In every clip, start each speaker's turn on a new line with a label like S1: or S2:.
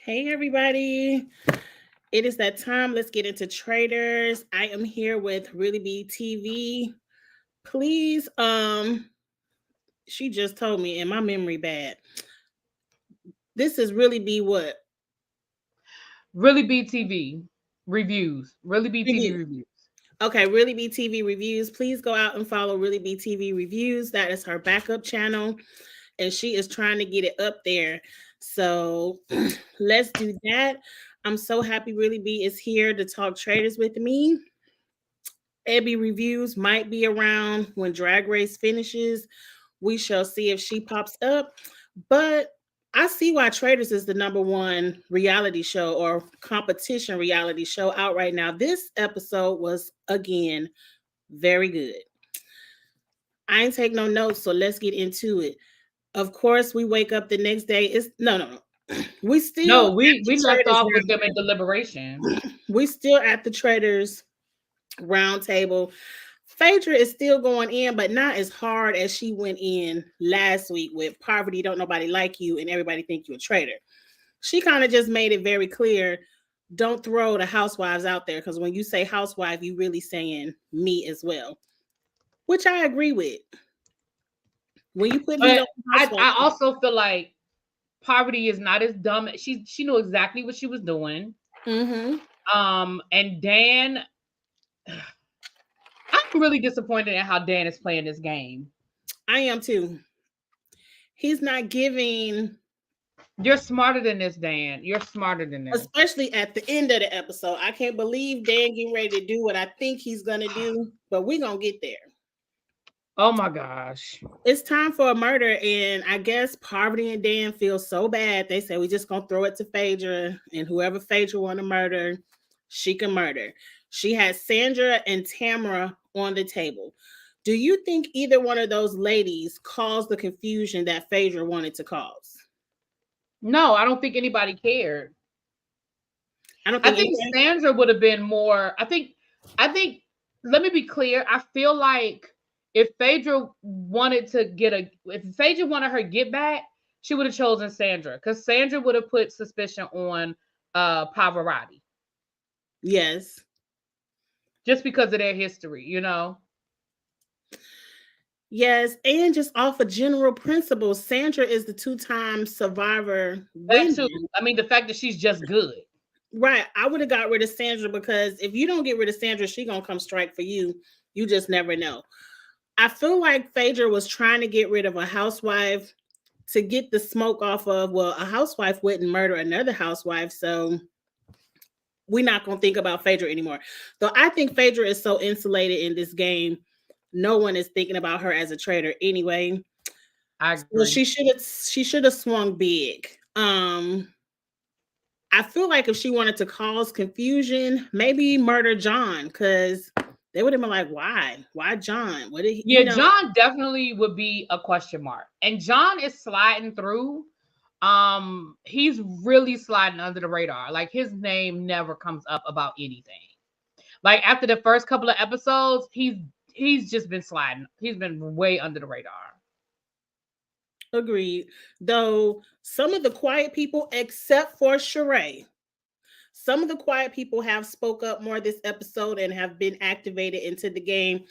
S1: Hey everybody. It is that time. Let's get into traders. I am here with Really Be TV. Please, she just told me and my memory bad. This is Really Be what?
S2: Really BTV reviews. Really BTV
S1: Review.
S2: reviews.
S1: Okay, Really Be TV reviews. Please go out and follow Really Be TV reviews. That is her backup channel, and she is trying to get it up there. So let's do that. I'm so happy Really Be is here to talk traders with me. Ebby reviews might be around when Drag Race finishes. We shall see if she pops up. But I see why Traders is the number one reality show or competition reality show out right now. This episode was, again, very good. I ain't take no notes, so let's get into it. Of course, we wake up the next day. It's no. We still
S2: No,
S1: at
S2: we
S1: the
S2: left
S1: Traders
S2: off with them in deliberation.
S1: we still at the Traders round table. Phaedra is still going in, but not as hard as she went in last week with poverty, don't nobody like you, and everybody think you're a traitor. She kind of just made it very clear, don't throw the housewives out there, because when you say housewife, you really saying me as well, which I agree with. When you put heat
S2: But
S1: on the housewife,
S2: I also feel like Poverty is not as dumb. She knew exactly what she was doing.
S1: mm-hmm.
S2: And Dan, I'm really disappointed in how Dan is playing this game.
S1: I am too. He's not giving.
S2: You're smarter than this, Dan. You're smarter than this.
S1: Especially at the end of the episode. I can't believe Dan getting ready to do what I think he's gonna do, but we're gonna get there.
S2: Oh my gosh.
S1: It's time for a murder, and I guess Poverty and Dan feel so bad. They say we just gonna throw it to Phaedra, and whoever Phaedra want to murder, she can murder. She has Sandra and Tamara on the table. Do you think either one of those ladies caused the confusion that Phaedra wanted to cause?
S2: No, I don't think anybody cared.
S1: I don't
S2: I
S1: think
S2: think
S1: anybody.
S2: Sandra would have been more. I think let me be clear. I feel like if Phaedra wanted to if Phaedra wanted her get back, she would have chosen Sandra because Sandra would have put suspicion on Pavarotti
S1: Yes.
S2: just because of their history.
S1: Yes, and just off of general principles, Sandra is the two-time survivor
S2: That
S1: women.
S2: too. I mean, the fact that she's just good.
S1: Right. I would have got rid of Sandra because if you don't get rid of Sandra, she gonna come strike for you. You just never know. I feel like Phaedra was trying to get rid of a housewife to get the smoke off of, well, a housewife wouldn't murder another housewife, so we're not gonna think about Phaedra anymore. Though I think Phaedra is so insulated in this game, no one is thinking about her as a traitor anyway.
S2: I
S1: So
S2: agree.
S1: she should have swung big. I feel like if she wanted to cause confusion, maybe murder John, because they would have been like, why? Why John? What did he,
S2: Yeah, John definitely would be a question mark. And John is sliding through. He's really sliding under the radar. Like his name never comes up about anything. Like after the first couple of episodes, he's just been sliding. He's been way under the radar.
S1: Agreed. Though some of the quiet people, except for Sheree, some of the quiet people have spoke up more this episode and have been activated into the game.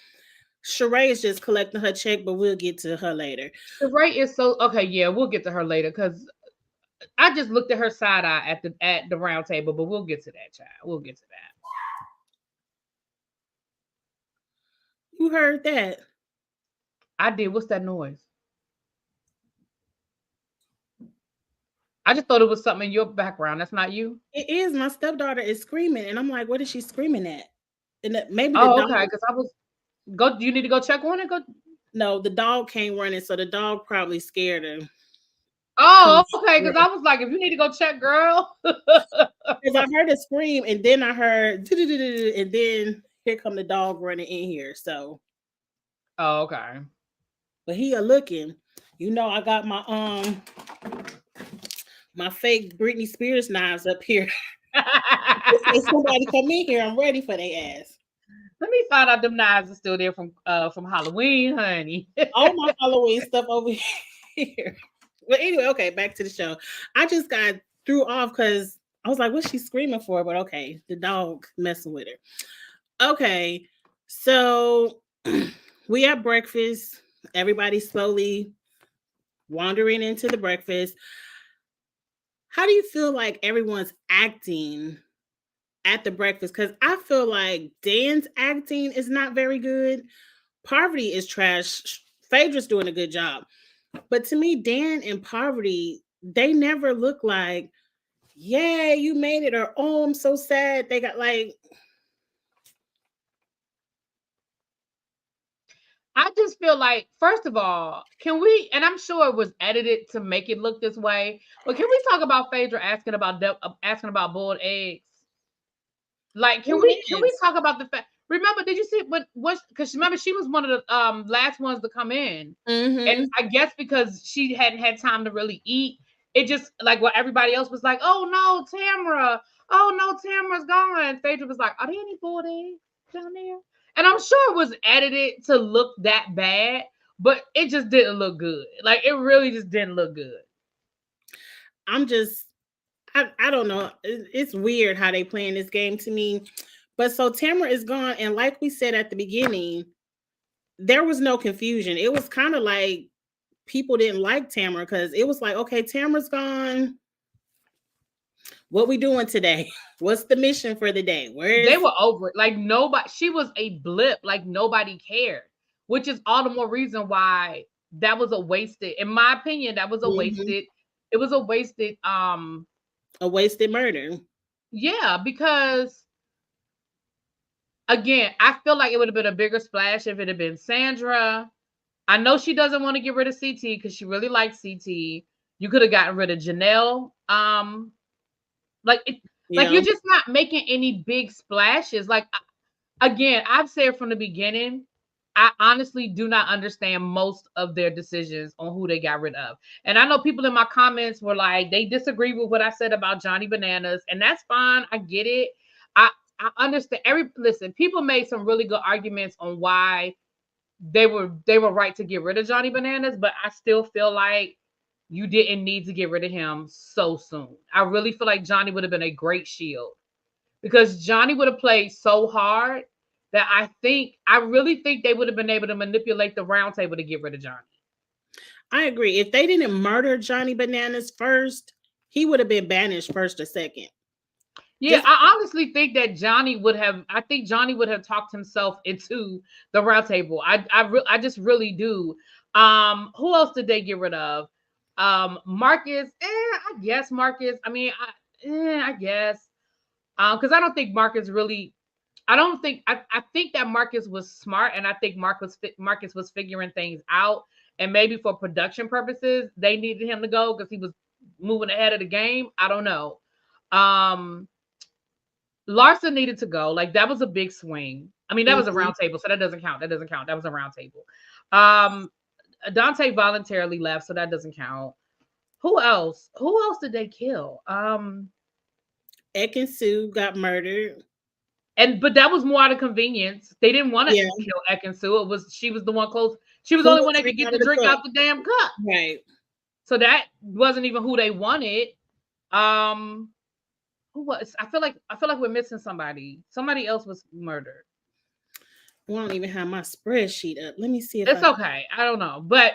S1: Sheree is just collecting her check, but we'll get to her later.
S2: Sheree is so okay. Yeah, we'll get to her later because I just looked at her side eye at the round table, but we'll get to that, child. We'll get to that.
S1: You heard that?
S2: I did. What's that noise? I just thought it was something in your background. That's not you.
S1: It is. My stepdaughter is screaming, and I'm like, what is she screaming at? And maybe the
S2: Oh,
S1: dog.
S2: okay. Because I was go. Do you need to go check on it? Go.
S1: No, the dog came running, so the dog probably scared her.
S2: Oh, okay. Because I was like, if you need to go check, girl.
S1: Because I heard a scream, and then I heard, and then here come the dog running in here. So,
S2: Oh, okay.
S1: but he a looking. I got my fake Britney Spears knives up here. If somebody come in here, I'm ready for their ass.
S2: Let me find out them knives are still there from Halloween, honey.
S1: All my Halloween stuff over here. But anyway, okay, back to the show. I just got threw off because I was like, what's she screaming for? But okay, the dog messing with her. Okay, so we at breakfast. Everybody slowly wandering into the breakfast. How do you feel like everyone's acting at the breakfast? Because I feel like Dan's acting is not very good. Poverty is trash. Phaedra's doing a good job. But to me, Dan and Poverty, they never look like, yeah, you made it, or oh, I'm so sad. They got like,
S2: I just feel like, first of all, can we? And I'm sure it was edited to make it look this way, but can we talk about Phaedra asking about boiled eggs? Like, can
S1: who
S2: we
S1: is?
S2: talk about the fact? Remember, did you see what was? Because remember, she was one of the last ones to come in, and
S1: Mm-hmm.
S2: I guess because she hadn't had time to really eat, it just like what everybody else was like, oh no, Tamara, oh no, Tamara's gone. Phaedra was like, are there any boiled eggs down there? And I'm sure it was edited to look that bad, but it just didn't look good. Like it really just didn't look good.
S1: I'm just, I don't know. It's weird how they playing this game to me. But so Tamara is gone, and like we said at the beginning, there was no confusion. It was kind of like people didn't like Tamara because it was like, okay, Tamara's gone. What we doing today? What's the mission for the day?
S2: They
S1: Where's
S2: were over it. Like nobody, she was a blip. Like nobody cared, which is all the more reason why that was a wasted. In my opinion, that was a
S1: Mhm.
S2: wasted. It was a wasted.
S1: A wasted murder?
S2: Yeah, because again, I feel like it would have been a bigger splash if it had been Sandra. I know she doesn't want to get rid of CT because she really likes CT. You could have gotten rid of Janelle. Like it, like
S1: Yeah,
S2: you're just not making any big splashes. Like again, I've said from the beginning, I honestly do not understand most of their decisions on who they got rid of. And I know people in my comments were like, they disagree with what I said about Johnny Bananas, and that's fine. I get it. I I understand listen, people made some really good arguments on why they were right to get rid of Johnny Bananas, but I still feel like you didn't need to get rid of him so soon. I really feel like Johnny would have been a great shield because Johnny would have played so hard that I really think they would have been able to manipulate the round table to get rid of Johnny.
S1: I agree. If they didn't murder Johnny Bananas first, he would have been banished first or second.
S2: Yeah,
S1: Just
S2: I honestly think that Johnny would have. I think Johnny would have talked himself into the round table. I just really do. Who else did they get rid of? Marcus. I guess Marcus. I mean, I guess. Because I don't think Marcus really. I don't think. I think that Marcus was smart, and I think Marcus was figuring things out, and maybe for production purposes, they needed him to go because he was moving ahead of the game. I don't know. Um Larson needed to go. Like that was a big swing. I mean, that was a
S1: mhm.
S2: round table, so that doesn't count. That doesn't count. That was a round table. Um, Dante voluntarily left, so that doesn't count. Who else? Who else did they kill?
S1: Ek and Sue got murdered.
S2: And but that was more out of convenience. They didn't want to
S1: Yeah.
S2: kill Ekansu. It was she was the one close. She was the
S1: Pull
S2: only
S1: the
S2: one that could
S1: drink
S2: get
S1: out
S2: the
S1: of the
S2: drink
S1: cup.
S2: out the damn cup.
S1: Right.
S2: So that wasn't even who they wanted. Um, who was? I feel like we're missing somebody. Somebody else was murdered.
S1: I don't even have my spreadsheet up. Let me see if
S2: It's
S1: I.
S2: okay. I don't know, but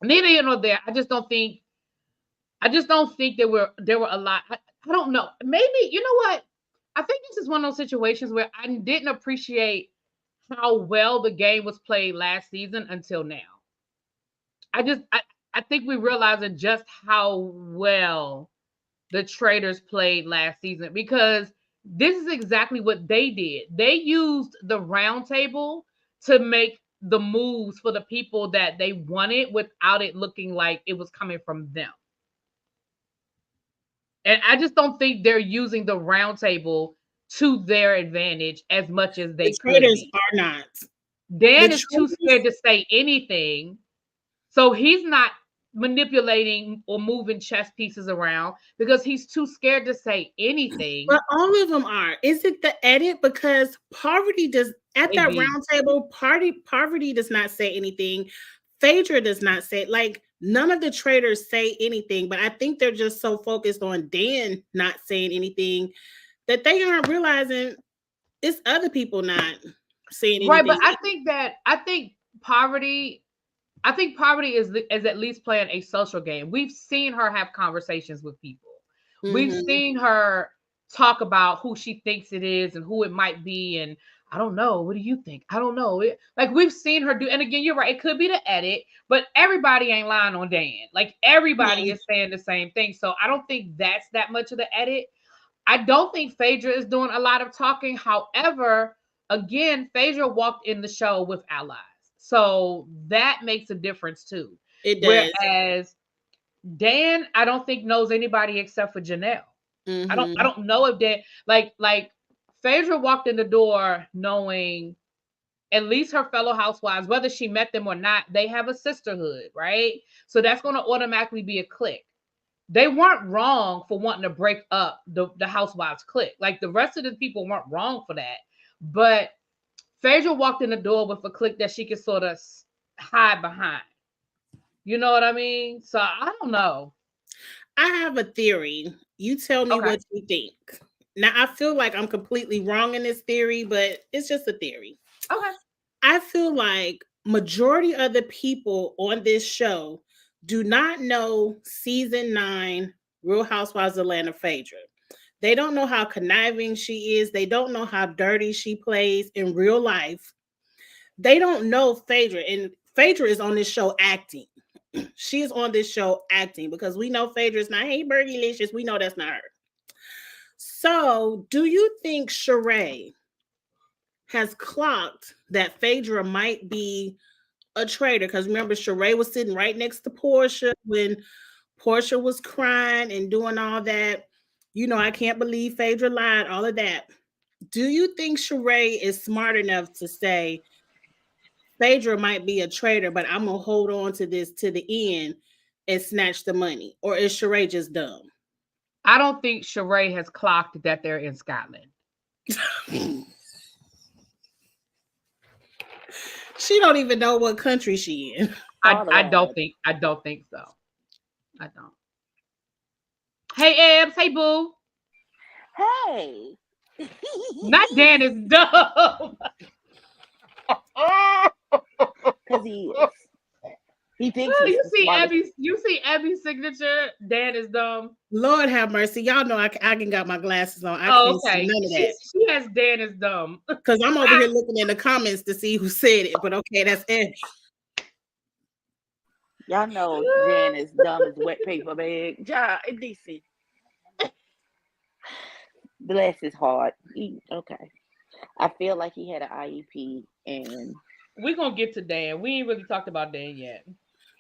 S2: neither here nor there. I just don't think there were a lot. I don't know. Maybe you know what? I think this is one of those situations where I didn't appreciate how well the game was played last season until now. I think we realizing just how well the traders played last season because this is exactly what they did. They used the round table to make the moves for the people that they wanted without it looking like it was coming from them. And I just don't think they're using the round table to their advantage as much as they
S1: The
S2: could
S1: traders
S2: be.
S1: are not. The
S2: Dan is too scared
S1: traders.
S2: to say anything, so he's not manipulating or moving chess pieces around because he's too scared to say anything.
S1: But all of them are. Is it the edit? Because Poverty does at that
S2: Maybe
S1: round table. Poverty does not say anything. Phaedra does not say like None of the traders say anything, but I think they're just so focused on Dan not saying anything that they aren't realizing it's other people not saying
S2: Right, but
S1: anything.
S2: poverty. I think poverty is at least playing a social game. We've seen her have conversations with people. We've
S1: Mm-hmm.
S2: seen her talk about who she thinks it is and who it might be. And I don't know. What do you think? I don't know. Like we've seen her do. And again, you're right. It could be the edit, but everybody ain't lying on Dan. Like everybody is saying the same thing. So I don't think that's that much of the edit. I don't think Phaedra is doing a lot of talking. However, again, Phaedra walked in the show with allies. So that makes a difference too.
S1: It does.
S2: Whereas Dan, I don't think knows anybody except for Janelle. I
S1: Mm-hmm.
S2: don't know if Dan like Phaedra walked in the door knowing at least her fellow housewives, whether she met them or not, they have a sisterhood, right? So that's going to automatically be a clique. They weren't wrong for wanting to break up the housewives clique. Like the rest of the people weren't wrong for that. But Phaedra walked in the door with a clique that she could sort of hide behind. You know what I mean? So I don't know.
S1: I have a theory. You tell me
S2: Okay.
S1: what you think. Now, I feel like I'm completely wrong in this theory, but it's just a theory.
S2: Okay.
S1: I feel like majority of the people on this show do not know season 9 Real Housewives of Atlanta Phaedra. They don't know how conniving she is. They don't know how dirty she plays in real life. They don't know Phaedra, and Phaedra is on this show acting. She is on this show acting because we know Phaedra is not, hey, Bergylicious. We know that's not her. So, do you think Sheree has clocked that Phaedra might be a traitor? Because remember, Sheree was sitting right next to Portia when Portia was crying and doing all that. You know, I can't believe Phaedra lied, all of that. Do you think Sheree is smart enough to say Phaedra might be a traitor, but I'm gonna hold on to this to the end and snatch the money? Or is Sheree just dumb?
S2: I don't think Sheree has clocked that they're in Scotland.
S1: She don't even know what country she in.
S2: I don't think so. I don't. Hey Ebs, hey boo.
S3: Hey.
S2: Not Dan is dumb.
S3: Because he is. He thinks he's
S2: You see Abby's signature. Dan is dumb.
S1: Lord have mercy. Y'all know I can got my glasses on. I
S2: Oh,
S1: can't see
S2: okay.
S1: none of that.
S2: She has Dan is dumb.
S1: Because I'm over here looking in the comments to see who said it. But okay, that's Abby.
S3: Y'all know Jan is dumb as wet paper bag. Ja, it's decent. Bless his heart. Okay. I feel like he had an IEP and
S2: We're gonna get to Dan. We ain't really talked about Dan yet.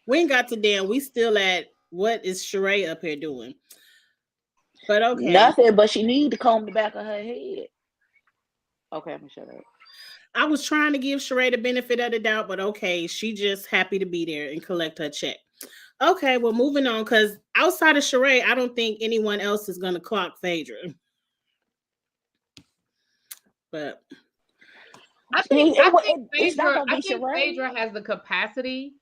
S1: We ain't got to Dan. We still at what is Sheree up here doing? But okay.
S3: Nothing, but she need to comb the back of her head. Okay, I'm gonna shut up.
S1: I was trying to give Sheree the benefit of the doubt, but okay, she just happy to be there and collect her check. Okay, well, moving on, because outside of Sheree, I don't think anyone else is gonna clock Phaedra. But
S2: I think Phaedra has the capacity.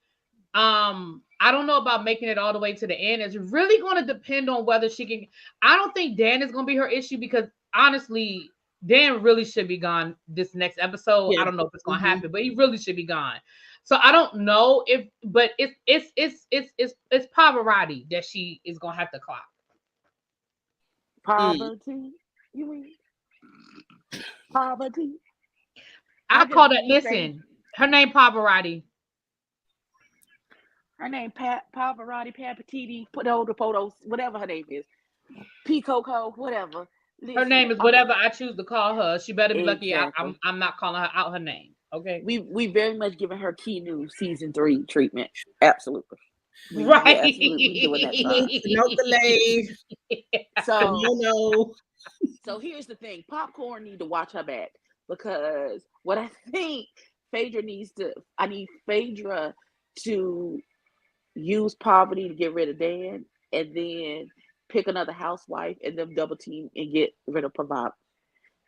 S2: I don't know about making it all the way to the end. It's really going to depend on whether she can. I don't think Dan is going to be her issue because honestly, Dan really should be gone this next episode. Yeah. I don't know if it's going to happen, but he really should be gone. So I don't know but it's Pavarotti that she is going to have to clock.
S3: Poverty, you mean? Poverty.
S2: I call that. Listen, her name Pavarotti.
S3: Her name Pavarotti, Papatiti, put all the photos, whatever her name is. P Coco, whatever.
S2: Listen, her name is whatever I choose to call her. She better be lucky. I'm not calling her out her name. Okay.
S3: We very much giving her key new season 3 treatment. Absolutely.
S2: Right.
S3: Absolutely doing that.
S1: No delay.
S3: So here's the thing. Popcorn need to watch her back because what I think Phaedra I need Phaedra to use poverty to get rid of Dan and then pick another housewife and then double team and get rid of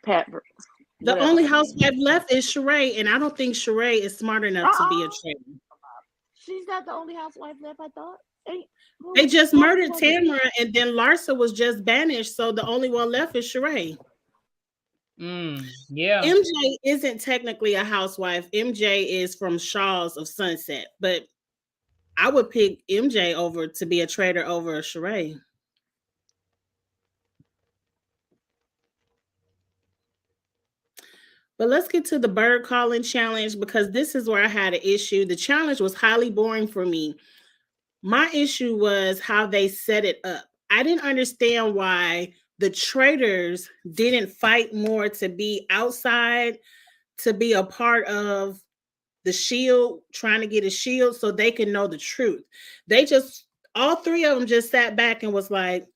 S3: Pat.
S1: The only housewife left is Sheree, and I don't think Sheree is smart enough to be a traitor.
S3: She's not the only housewife left, I thought.
S1: They just murdered Tamara, and then Larsa was just banished, so the only one left is Sheree.
S2: Yeah.
S1: MJ isn't technically a housewife. MJ is from Shaw's of Sunset, but I would pick MJ over to be a traitor over Sheree. But let's get to the bird calling challenge, because this is where I had an issue. The challenge was highly boring for me. My issue was how they set it up. I didn't understand why the traitors didn't fight more to be outside, to be a part of the shield, trying to get a shield so they can know the truth. They just, all three of them just sat back and was like,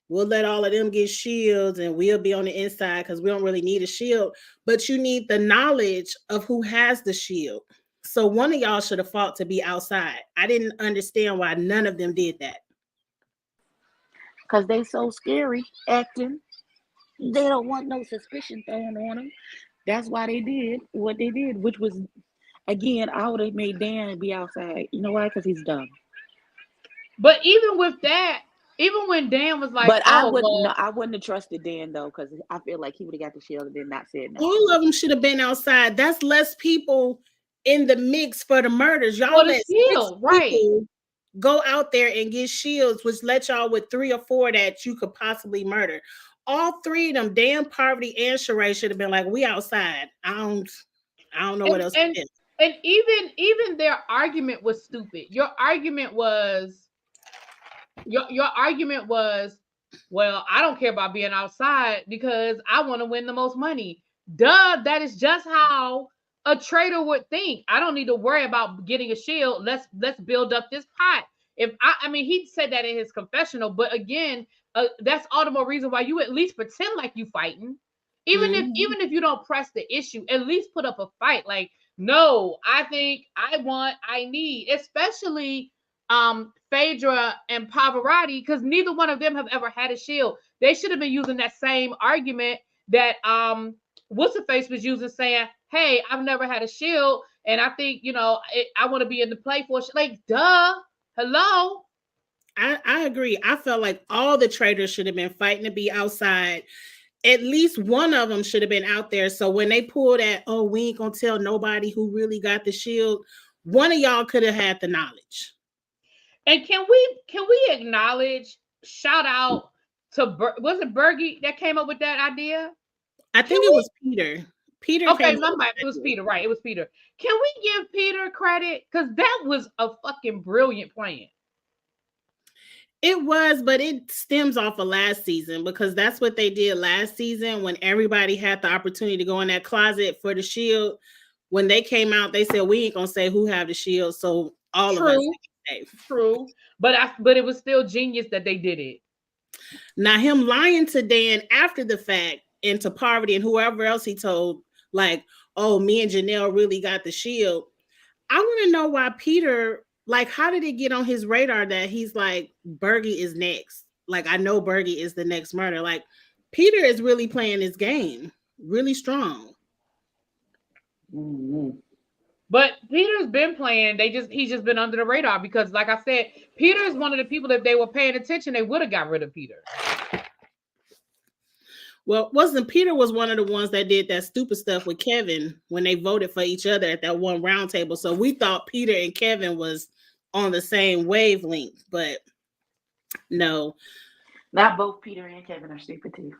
S1: we'll let all of them get shields and we'll be on the inside because we don't really need a shield. But you need the knowledge of who has the shield. So one of y'all should have fought to be outside. I didn't understand why none of them did that.
S3: Because they so scary acting. They don't want no suspicion thrown on them. That's why they did what they did, which was, again, I would have made Dan be outside. You know why? Because he's dumb.
S2: But even with that, even when Dan was like,
S3: but I
S2: wouldn't
S3: have trusted Dan though, because I feel like he would have got the shield and then not said nothing.
S1: All of them should have been outside. That's less people in the mix for the murders. Y'all let
S2: shield, right?
S1: Go out there and get shields, which let y'all with 3 or 4 that you could possibly murder. All 3 of them, Dan, Parvati, and Sheree, should have been like, we outside. I don't know what else to do.
S2: And even their argument was stupid. Your argument was, well, I don't care about being outside because I want to win the most money. Duh, that is just how a traitor would think. I don't need to worry about getting a shield. Let's build up this pot. I mean, he said that in his confessional, but again, that's all the more reason why you at least pretend like you fighting. Even if you don't press the issue, at least put up a fight. Like, no, I think I need, especially Phaedra and Pavarotti, because neither one of them have ever had a shield. They should have been using that same argument that what's the face was using, saying, hey, I've never had a shield, and I think, I want to be in the play for like, duh, hello.
S1: I agree. I felt like all the traitors should have been fighting to be outside. At least one of them should have been out there. So when they pulled that, oh, we ain't gonna tell nobody who really got the shield, one of y'all could have had the knowledge.
S2: And can we acknowledge, shout out to was it Bergie that came up with that idea?
S1: I think it was Peter.
S2: Okay, it was Peter, right? It was Peter. Can we give Peter credit? Because that was a fucking brilliant plan.
S1: It was, but it stems off of last season, because that's what they did last season when everybody had the opportunity to go in that closet for the shield. When they came out, they said, we ain't gonna say who have the shield, so all of us safe.
S2: True, but it was still genius that they did it.
S1: Now him lying to Dan after the fact and to Parvati and whoever else he told, like, oh, me and Janelle really got the shield. I want to know why Peter, like, how did it get on his radar that he's like, Bergie is next? Like, I know Bergie is the next murder. Like, Peter is really playing his game really strong.
S3: Mm-hmm.
S2: But Peter's been playing. He's just been under the radar because, like I said, Peter is one of the people that, if they were paying attention, they would have got rid of Peter.
S1: Well, Peter was one of the ones that did that stupid stuff with Kevin when they voted for each other at that one round table. So we thought Peter and Kevin was on the same wavelength, but no.
S3: Not both Peter and Kevin are stupid too.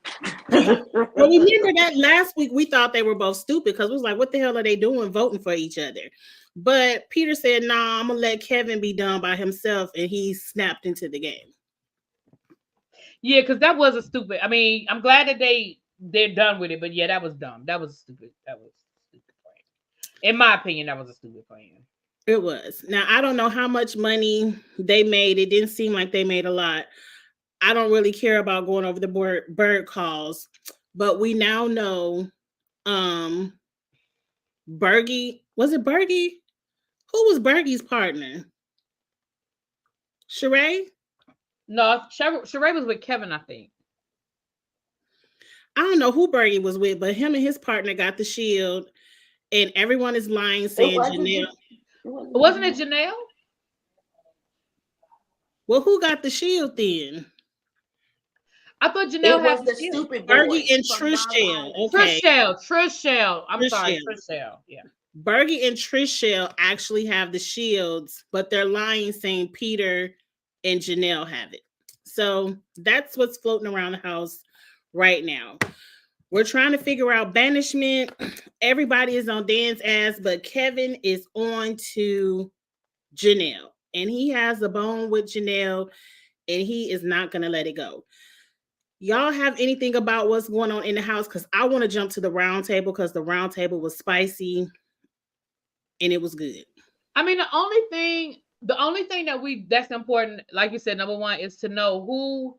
S1: Well, remember that last week we thought they were both stupid because it was like, what the hell are they doing voting for each other? But Peter said, nah, I'm going to let Kevin be done by himself, and he snapped into the game.
S2: Yeah, because that was a stupid. I mean, I'm glad that they're done with it, but yeah, that was dumb. That was stupid. That was a stupid plan. In my opinion, that was a stupid plan.
S1: It was. Now, I don't know how much money they made. It didn't seem like they made a lot. I don't really care about going over the bird calls, but we now know Bergie. Was it Bergie? Who was Bergie's partner? Sheree?
S2: No, Sheree was with Kevin, I think.
S1: I don't know who Bergie was with, but him and his partner got the shield, and everyone is lying saying Janelle.
S2: Wasn't it Janelle?
S1: Well, who got the shield then?
S2: I thought Janelle
S3: It
S2: had
S3: was
S2: the
S3: the
S2: shield.
S3: stupid
S1: Bergie
S3: boy
S1: and
S3: from Love
S1: Trishelle.
S3: Island.
S1: Okay.
S2: Trishelle. I'm sorry,
S1: Trishelle.
S2: Trishelle. Yeah.
S1: Bergie and Trishelle actually have the shields, but they're lying saying Peter and Janelle have it. So that's what's floating around the house right now. We're trying to figure out banishment. Everybody is on Dan's ass, but Kevin is on to Janelle. And he has a bone with Janelle, and he is not going to let it go. Y'all have anything about what's going on in the house? Because I want to jump to the round table because the round table was spicy and it was good.
S2: I mean, the only thing that's important, like you said, number one, is to know who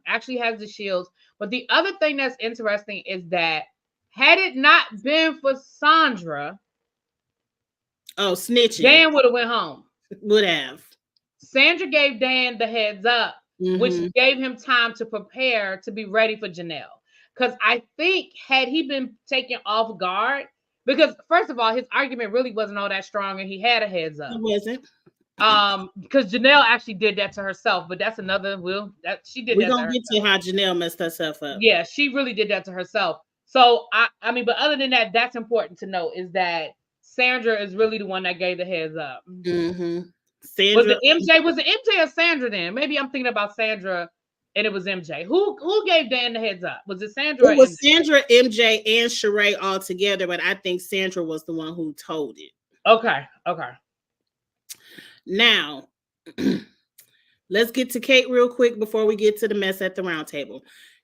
S2: actually has the shields. But the other thing that's interesting is that had it not been for Sandra,
S1: snitching.
S2: Dan would have went home.
S1: Would have.
S2: Sandra gave Dan the heads up, which gave him time to prepare to be ready for Janelle. Because I think had he been taken off guard, because first of all, his argument really wasn't all that strong, and he had a heads up.
S1: It wasn't.
S2: Because Janelle actually did that to herself, but that's another that she did.
S1: We're gonna get to how Janelle messed herself up.
S2: Yeah, she really did that to herself. So I mean, but other than that, that's important to know is that Sandra is really the one that gave the heads up.
S1: Sandra
S2: was it MJ or Sandra then? Maybe I'm thinking about Sandra and it was MJ. Who gave Dan the heads up? Was it Sandra?
S1: It was Sandra, MJ, and Sheree all together, but I think Sandra was the one who told it.
S2: Okay.
S1: Now, let's get to Kate real quick before we get to the mess at the round table.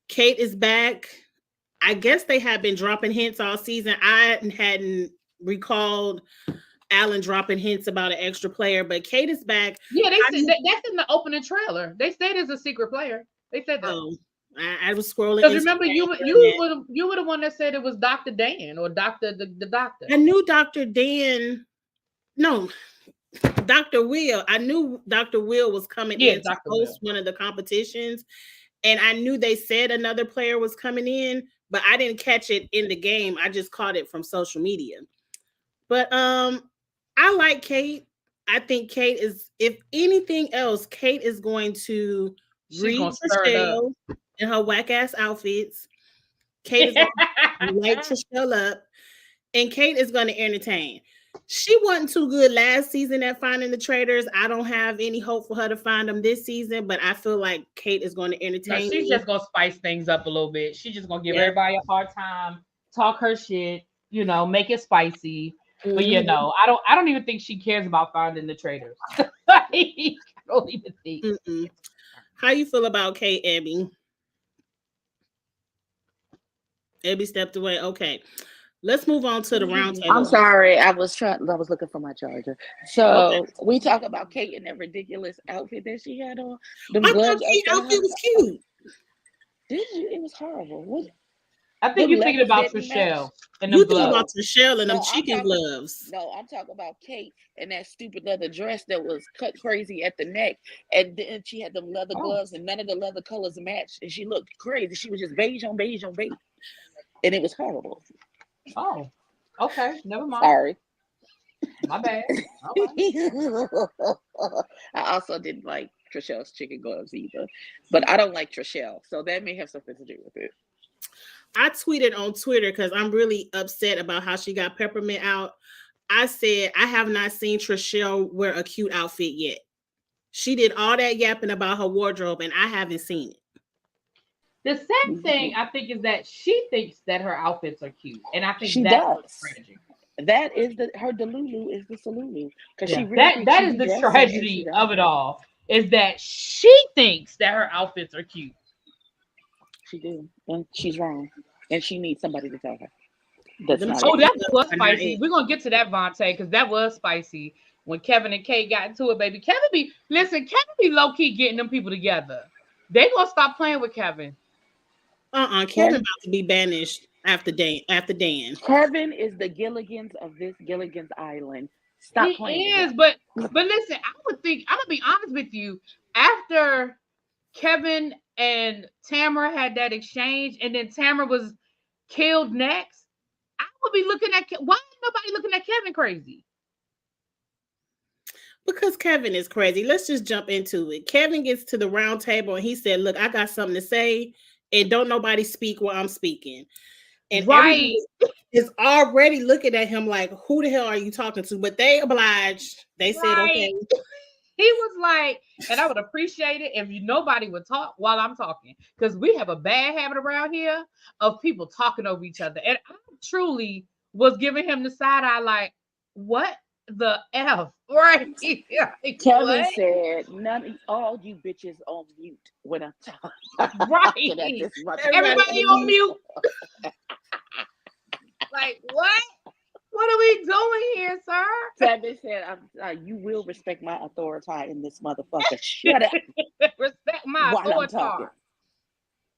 S1: Kate is back. I guess they have been dropping hints all season. I hadn't recalled Alan dropping hints about an extra player, but Kate is back.
S2: Yeah, that's in the opening trailer. They said it's a secret player. They said that.
S1: Oh, I was scrolling.
S2: Because remember, you were the one that said it was Dr. Dan or the doctor.
S1: I knew Dr. Dan. No, Dr. Will. I knew Dr. Will was coming in to host one of the competitions, and I knew they said another player was coming in, but I didn't catch it in the game. I just caught it from social media. But I like Kate. I think Kate is, if anything else, Kate is going to read Trishelle in her whack ass outfits. Kate is going to light Trishelle up, and Kate is going to entertain. She wasn't too good last season at finding the traitors. I don't have any hope for her to find them this season, but I feel like Kate is going to entertain.
S2: She's just going to spice things up a little bit. She's just going to give everybody a hard time, talk her shit, make it spicy. But I don't even think she cares about finding the traitors. I don't even think.
S1: How you feel about Kate, Abby? Abby stepped away. Okay. Let's move on to the round table.
S3: I'm sorry. I was looking for my charger. So we talk about Kate and that ridiculous outfit that she had on.
S1: I thought Kate's outfit was cute.
S3: Did you? It was horrible. What?
S2: I think you're thinking about Trishelle and them gloves.
S1: You thinking about Trishelle and them chicken gloves.
S3: No, I'm talking about Kate and that stupid leather dress that was cut crazy at the neck, and then she had them leather gloves, and none of the leather colors matched, and she looked crazy. She was just beige on beige on beige, and it was horrible.
S2: Oh, okay, never mind.
S3: Sorry,
S2: my bad.
S3: I also didn't like Trishelle's chicken gloves either, but I don't like Trishelle, so that may have something to do with it.
S1: I tweeted on Twitter because I'm really upset about how she got Peppermint out. I said, I have not seen Trishelle wear a cute outfit yet. She did all that yapping about her wardrobe, and I haven't seen it.
S2: The sad thing, I think, is that she thinks that her outfits are cute. And I think
S3: she
S2: that's
S3: tragic. That is her Delulu is the Salulu.
S2: Because that is the tragedy of it all, is that she thinks that her outfits are cute.
S3: She do, and she's wrong, and she needs somebody to tell her.
S2: That was spicy. We're gonna get to that, Vontae, because that was spicy when Kevin and Kate got into it, baby. Kevin be low key getting them people together. They gonna stop playing with Kevin.
S1: Kevin about to be banished after Dan.
S3: Kevin is the Gilligans of this Gilligan's Island. Stop playing.
S2: He is, but listen, I would think, I'm gonna be honest with you, after Kevin and Tamara had that exchange, and then Tamara was killed next, I would be looking at, why is nobody looking at Kevin crazy?
S1: Because Kevin is crazy. Let's just jump into it. Kevin gets to the round table and he said, "Look, I got something to say, and don't nobody speak while I'm speaking." And everybody
S2: Right.
S1: is already looking at him like, "Who the hell are you talking to?" But they obliged. They said,
S2: Right.
S1: "Okay."
S2: He was like, and I would appreciate it if nobody would talk while I'm talking, because we have a bad habit around here of people talking over each other. And I truly was giving him the side eye, like, what the F? Right. Like,
S3: Kevin
S2: what?
S3: said, "None, all you bitches on mute when I'm talking at
S2: Right.
S3: this mother."
S1: Everybody
S2: Everybody on mute. Like, what? What are we doing here, sir?
S3: Kevin said, "You will respect my authority in this motherfucker. Shut up
S2: Respect my
S3: while I'm
S2: authority.
S3: talking.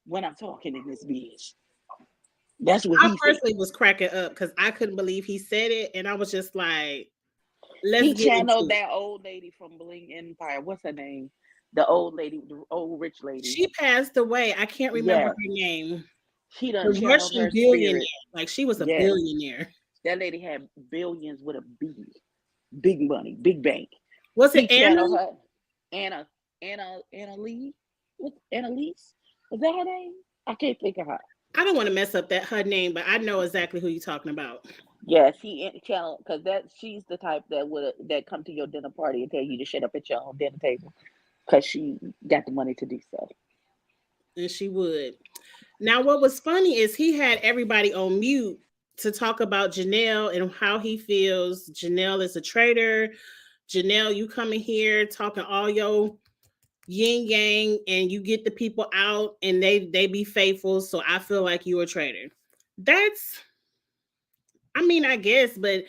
S3: When I'm talking in this bitch." That's what
S1: I
S3: he said.
S1: personally was cracking up because I couldn't believe he said it, and I was just like, "Let's
S3: He
S1: get into
S3: channeled
S1: it."
S3: that old lady from Bling Empire. What's her name? The old lady, the old rich lady.
S1: She passed away. I can't remember
S3: Yeah,
S1: her name.
S3: she done
S1: The
S3: channeled
S1: Russian
S3: her
S1: billionaire.
S3: spirit.
S1: Like she was a
S3: Yes,
S1: billionaire.
S3: that lady had billions with a B, big money, big bank.
S1: Was
S3: He
S1: it Anna?
S3: channeled her. Anna Lee. What, Annalise? Was that her name? I can't think of her.
S1: I don't want to mess up that her name, but I know exactly who you're talking about.
S3: Yeah, she channel because she's the type that come to your dinner party and tell you to shut up at your own dinner table because she got the money to do so.
S1: And she would. Now, what was funny is he had everybody on mute to talk about Janelle and how he feels Janelle is a traitor. Janelle, you coming here talking all your yin yang, and you get the people out and they be faithful. So I feel like you're a traitor. That's, I mean, I guess, but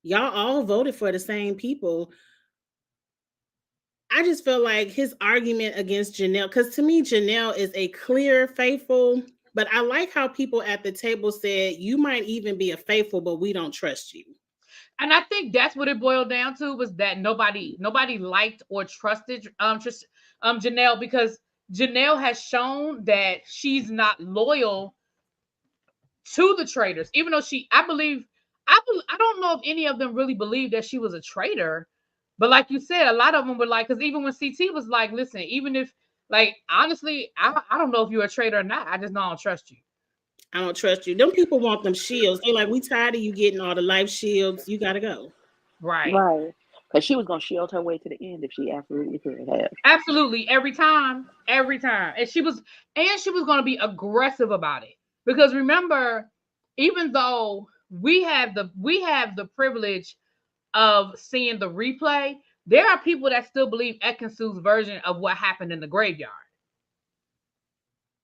S1: y'all all voted for the same people. I just feel like his argument against Janelle, because to me, Janelle is a clear faithful, but I like how people at the table said, you might even be a faithful, but we don't trust you.
S2: And I think that's what it boiled down to, was that nobody liked or trusted Janelle, because Janelle has shown that she's not loyal to the traitors, even though I don't know if any of them really believed that she was a traitor. But like you said, a lot of them were like, because even when CT was like, listen, even if, like, honestly, I don't know if you're a traitor or not. I just know I don't trust you.
S1: I don't trust you. Them people want them shields. They like, we tired of you getting all the life shields. You got to go.
S2: Right.
S3: Right. Because she was going to shield her way to the end if she absolutely could have.
S2: Absolutely. Every time. Every time. And she was going to be aggressive about it. Because remember, even though we have the privilege of seeing the replay, there are people that still believe Ekinsu's version of what happened in the graveyard.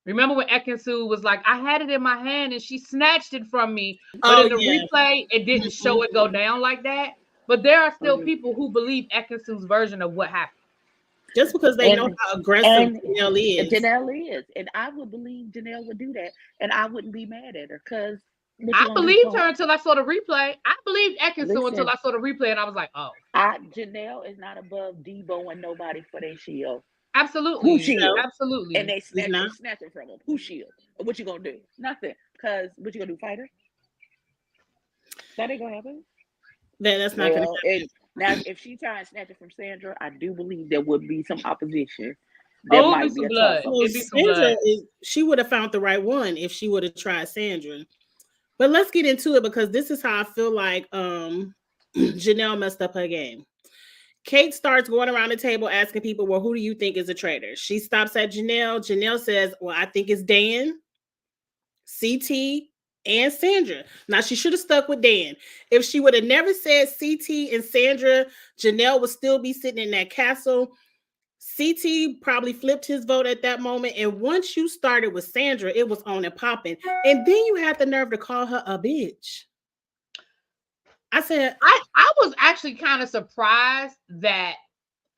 S2: Remember when Ekinsu was like, I had it in my hand and she snatched it from me. But in the replay, it didn't show it go down like that. But there are still people who believe Ekinsu's version of what happened.
S1: Just because they know how aggressive Janelle is.
S3: Janelle is. And I would believe Janelle would do that. And I wouldn't be mad at her because
S2: I believed her until I saw the replay. I believed Ekinsu until I saw the replay, and I was like, oh.
S3: Janelle is not above Debo and nobody for their shield.
S2: Absolutely.
S3: Who shield?
S2: Absolutely.
S3: And they snatch it from him. Who shield? What you gonna do? Nothing. Because what you gonna do, fight her? That ain't gonna happen.
S1: That's not gonna happen.
S3: Now, if she try and snatch it from Sandra, I do believe there would be some opposition.
S2: There might be blood.
S1: Sandra, she would have found the right one if she would have tried Sandra. But let's get into it because this is how I feel like Janelle messed up her game. Kate starts going around the table asking people, well, who do you think is a traitor? She stops at Janelle. Janelle says, well, I think it's Dan, CT, and Sandra. Now, she should have stuck with Dan. If she would have never said CT and Sandra, Janelle would still be sitting in that castle. CT probably flipped his vote at that moment. And once you started with Sandra, it was on and popping. And then you had the nerve to call her a bitch. I said,
S2: I was actually kind of surprised that,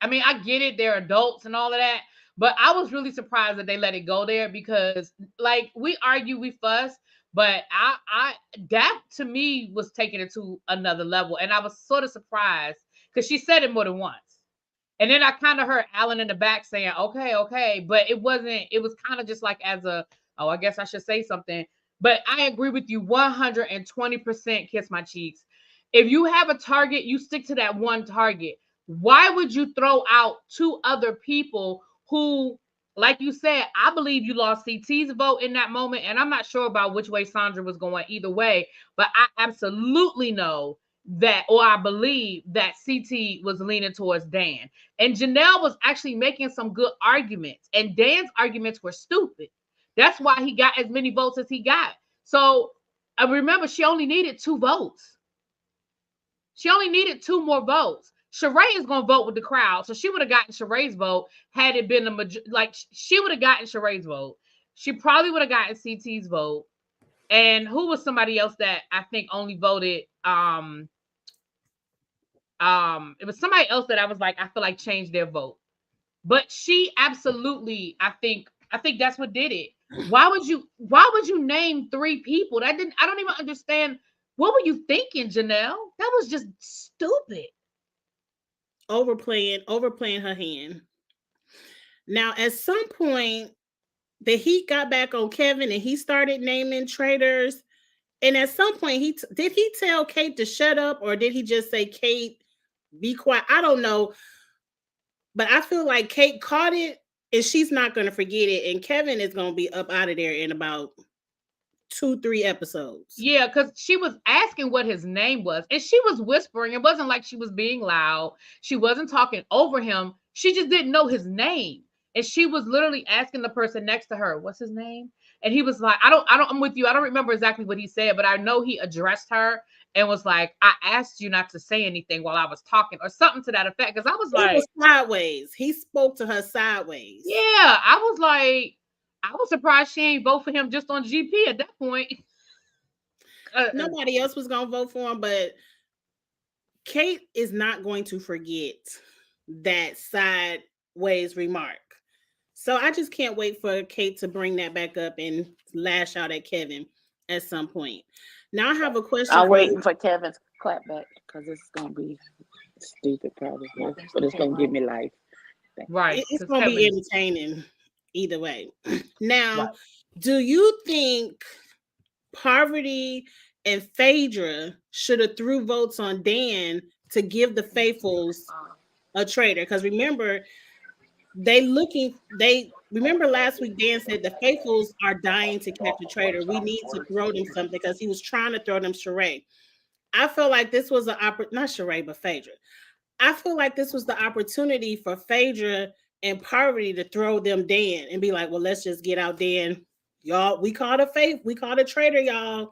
S2: I mean, I get it, they're adults and all of that, but I was really surprised that they let it go there because, like, we argue, we fuss, but I that to me was taking it to another level. And I was sort of surprised because she said it more than once. And then I kind of heard Alan in the back saying, okay. But it was kind of just like I guess I should say something. But I agree with you 120%, Kiss My Cheeks. If you have a target, you stick to that one target. Why would you throw out two other people who, like you said, I believe you lost CT's vote in that moment, and I'm not sure about which way Sandra was going either way, but I absolutely know that, or I believe that CT was leaning towards Dan. And Janelle was actually making some good arguments, and Dan's arguments were stupid. That's why he got as many votes as he got. So I remember she only needed 2 votes. She only needed 2 more votes. Sheree is going to vote with the crowd. So she would have gotten Sheree's vote had it been like she would have gotten Sheree's vote. She probably would have gotten CT's vote. And who was somebody else that I think only voted it was somebody else that I was like I feel like changed their vote. But she absolutely I think that's what did it. Why would you name 3 people? I don't even understand. What were you thinking, Janelle? That was just stupid.
S1: Overplaying her hand. Now, at some point, the heat got back on Kevin and he started naming traitors. And at some point, did he tell Kate to shut up, or did he just say, Kate, be quiet? I don't know. But I feel like Kate caught it and she's not going to forget it. And Kevin is going to be up out of there in about 2-3 episodes.
S2: Yeah, because she was asking what his name was, and she was whispering. It wasn't like she was being loud. She wasn't talking over him. She just didn't know his name. And she was literally asking the person next to her, what's his name? And he was like, I'm with you. I don't remember exactly what he said, but I know he addressed her and was like, I asked you not to say anything while I was talking, or something to that effect. Because I was like,
S1: it was sideways. He spoke to her sideways.
S2: Yeah, I was like, I was surprised she ain't vote for him just on GP at that point.
S1: Nobody else was going to vote for him, but Kate is not going to forget that sideways remark. So I just can't wait for Kate to bring that back up and lash out at Kevin at some point. Now I have a question.
S3: I'm waiting for Kevin's clap back because it's going to be stupid probably, but it's going to give me life.
S2: Right.
S1: It's going to be entertaining either way. Now, do you think Poverty and Phaedra should have threw votes on Dan to give the faithfuls a traitor? Because remember last week Dan said the faithfuls are dying to catch a traitor. We need to throw them something, because he was trying to throw them Sheree. I feel like this was not Sheree, but Phaedra. I feel like this was the opportunity for Phaedra and Poverty to throw them Dan and be like, well, let's just get out Dan. Y'all, we caught a traitor, y'all,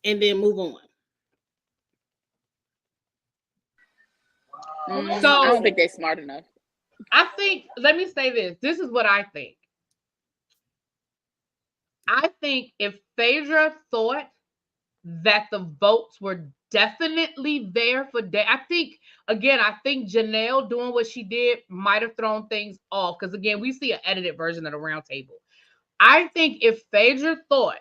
S1: and then move on.
S3: So I don't think they're smart enough.
S2: I think, let me say this. This is what I think. I think if Phaedra thought that the votes were definitely there for Dan, I think Janelle doing what she did might have thrown things off. Because again, we see an edited version of the round table. I think if Phaedra thought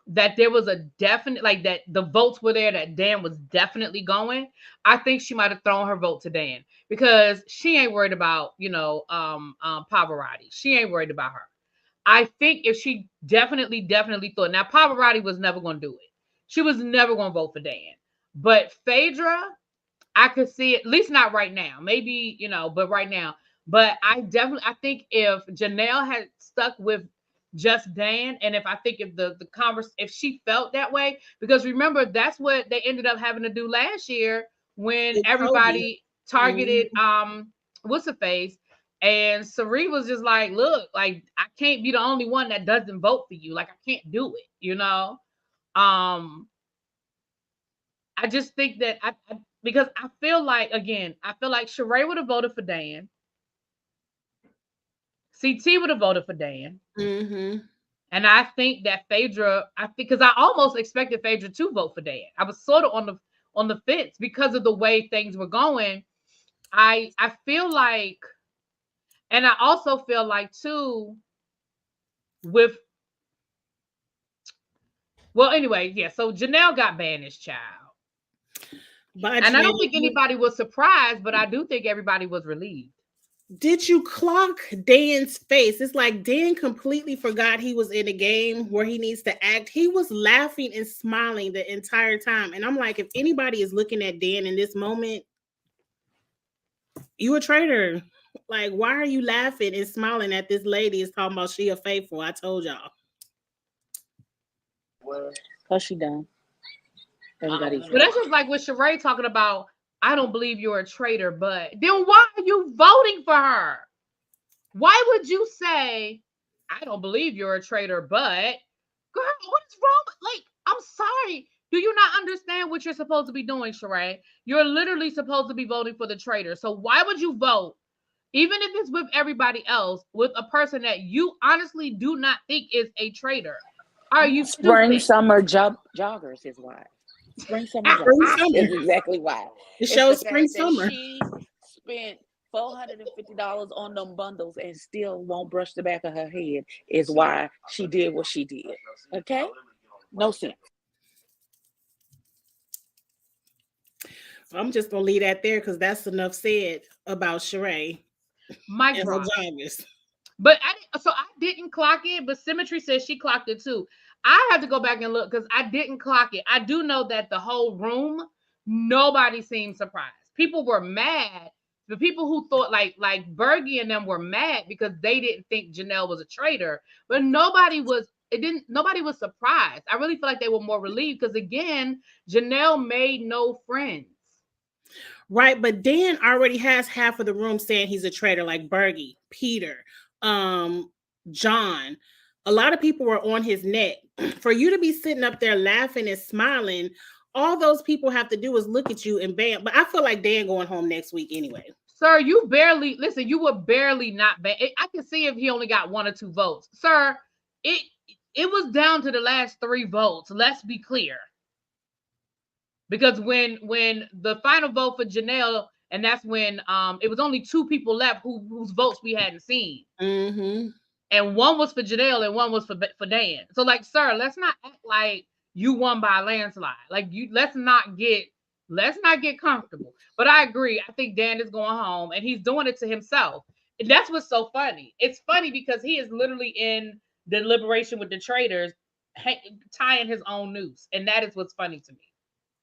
S2: that there was a definite, like that the votes were there, that Dan was definitely going, I think she might have thrown her vote to Dan, because she ain't worried about, Pavarotti. She ain't worried about her. I think if she definitely thought, now Pavarotti was never going to do it. She was never going to vote for Dan. But Phaedra, I could see it, at least not right now. Maybe, but right now. But I think if Janelle had stuck with just Dan, and if the converse, if she felt that way, because remember, that's what they ended up having to do last year when everybody targeted what's her face, and Sari was just like, look, like, I can't be the only one that doesn't vote for you. Like, I can't do it, I just think that because I feel like Sheree would have voted for Dan. CT would have voted for Dan.
S1: Mm-hmm.
S2: And I think that Phaedra, because I almost expected Phaedra to vote for Dan. I was sort of on the fence because of the way things were going. I feel like, and I also feel like too, anyway, yeah. So Janelle got banished, child. And I don't think anybody was surprised, but I do think everybody was relieved.
S1: Did you clock Dan's face? It's like Dan completely forgot he was in a game where he needs to act. He was laughing and smiling the entire time. And I'm like, if anybody is looking at Dan in this moment, You a traitor. Like, why are you laughing and smiling at this lady is talking about she a faithful? I told y'all.
S3: Cause she done. Everybody's
S2: But that's just like with Sheree talking about, I don't believe you're a traitor, but then why are you voting for her? Why would you say, I don't believe you're a traitor, but girl, what is wrong? Like, I'm sorry. Do you not understand what you're supposed to be doing, Sheree? You're literally supposed to be voting for the traitor. So why would you vote, even if it's with everybody else, with a person that you honestly do not think is a traitor? Are you
S3: spring
S2: stupid?
S3: summer joggers is why. Spring summer
S1: Spring
S3: joggers
S1: summer.
S3: is exactly why.
S1: It
S3: It's
S1: shows
S3: the
S1: spring
S3: fact that
S1: summer.
S3: she spent $450 on them bundles and still won't brush the back of her head is why she did what she did. Okay? No sense.
S1: I'm just gonna leave that there because that's enough said about Sheree
S2: Mike
S1: and her
S2: drop.
S1: joggers.
S2: But I didn't clock it, but Symmetry says she clocked it too. I had to go back and look because I didn't clock it. I do know that the whole room, nobody seemed surprised. People were mad. The people who thought like Bergie and them were mad because they didn't think Janelle was a traitor, but nobody was surprised. I really feel like they were more relieved because again, Janelle made no friends.
S1: Right, but Dan already has half of the room saying he's a traitor, like Bergie, Peter, John. A lot of people were on his neck. For you to be sitting up there laughing and smiling, all those people have to do is look at you and bam. But I feel like Dan going home next week anyway.
S2: Sir, you barely listen. You were barely not bad. I can see if he only got 1 or 2 votes, sir. It was down to the last 3 votes. Let's be clear, because when the final vote for Janelle, and that's when it was only 2 people left whose votes we hadn't seen, and 1 was for Janelle and 1 was for Dan. So like, sir, let's not act like you won by a landslide. Like let's not get comfortable. But I agree. I think Dan is going home and he's doing it to himself. And that's what's so funny. It's funny because he is literally in deliberation with the traitors, tying his own noose. And that is what's funny to me.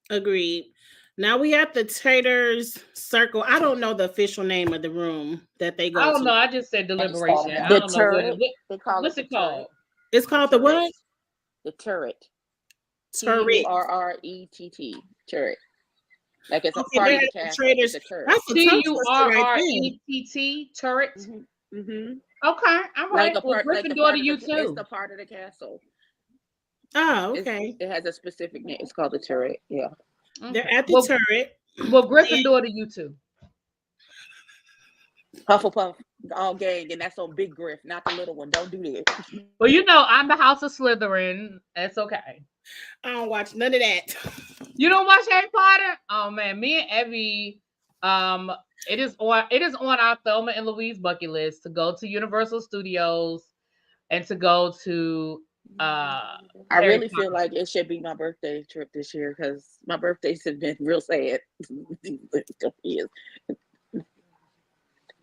S1: Agreed. Now we at the traitors circle. I don't know the official name of the room that they go to.
S2: I don't know. I just said deliberation. I
S3: The
S2: don't
S3: turret.
S2: what's it called?
S1: It's called the what?
S3: The turret.
S1: Turret.
S3: Turret. Turret. Like it's a
S1: Okay,
S3: part of
S1: they're
S3: the
S1: at the
S3: castle.
S1: traitors.
S3: It's a turret.
S1: That's a tongue twister right
S2: Turrett. Turret.
S3: Mm-hmm.
S2: Okay, all right.
S3: Like a
S2: Well,
S3: part, like the
S2: Gryffindor
S3: part
S2: to
S3: of
S2: you
S3: the,
S2: too.
S3: it's the part of the castle.
S1: Oh, okay.
S3: It has a specific name. It's called the turret. Yeah.
S2: Okay.
S1: They're at the turret.
S2: Well, Gryffindor to you too.
S3: Hufflepuff, all gang, and that's on Big Griff, not the little one. Don't do that.
S2: Well, you know, I'm the House of Slytherin. That's okay.
S1: I don't watch none of that.
S2: You don't watch Harry Potter? Oh man, me and Evie, it is on our Thelma and Louise bucket list to go to Universal Studios and to go to
S3: I
S2: Harry
S3: really
S2: Potter.
S3: feel like it should be my birthday trip this year because my birthdays have been real sad.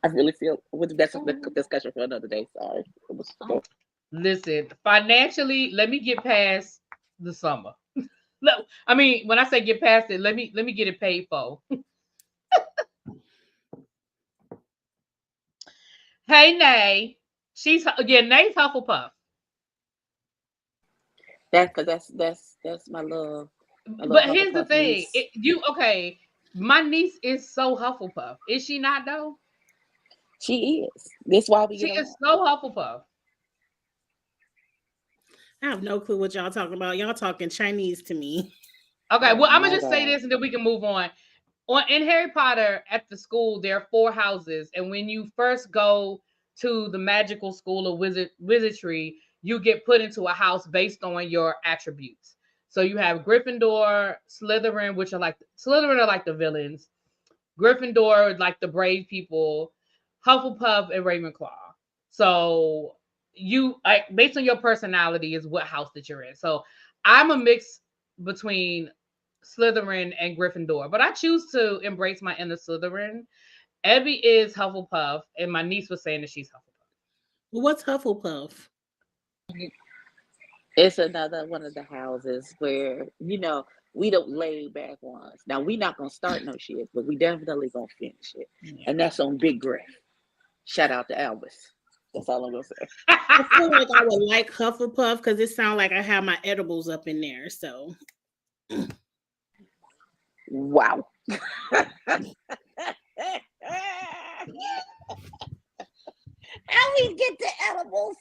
S3: I really feel that's a discussion for another day. Sorry.
S2: Listen, financially, let me get past the summer. No, I mean, when I say get past it, let me get it paid for. Hey, Nay. Nay's Hufflepuff.
S3: That's my love.
S2: But here's the thing. My niece is so Hufflepuff. Is she not though?
S3: She is. That's why
S2: she is so Hufflepuff.
S1: I have no clue what y'all talking about. Y'all talking Chinese to me.
S2: Okay, well, I'm gonna just say this and then we can move on. In Harry Potter, at the school, there are 4 houses, and when you first go to the magical school of wizardry, you get put into a house based on your attributes. So you have Gryffindor, Slytherin, which are like the villains. Gryffindor is like the brave people. Hufflepuff and Ravenclaw. So you based on your personality is what house that you're in. So I'm a mix between Slytherin and Gryffindor, but I choose to embrace my inner Slytherin. Evie is Hufflepuff, and my niece was saying that she's Hufflepuff.
S1: What's Hufflepuff?
S3: It's another one of the houses where, We don't laid back ones. Now we not gonna start no shit, but we definitely gonna finish it. And that's on Big Griff. Shout out to Elvis. That's all I'm gonna say.
S1: I feel like I would like Hufflepuff because it sounds like I have my edibles up in there. So
S3: Wow. How we get the edibles?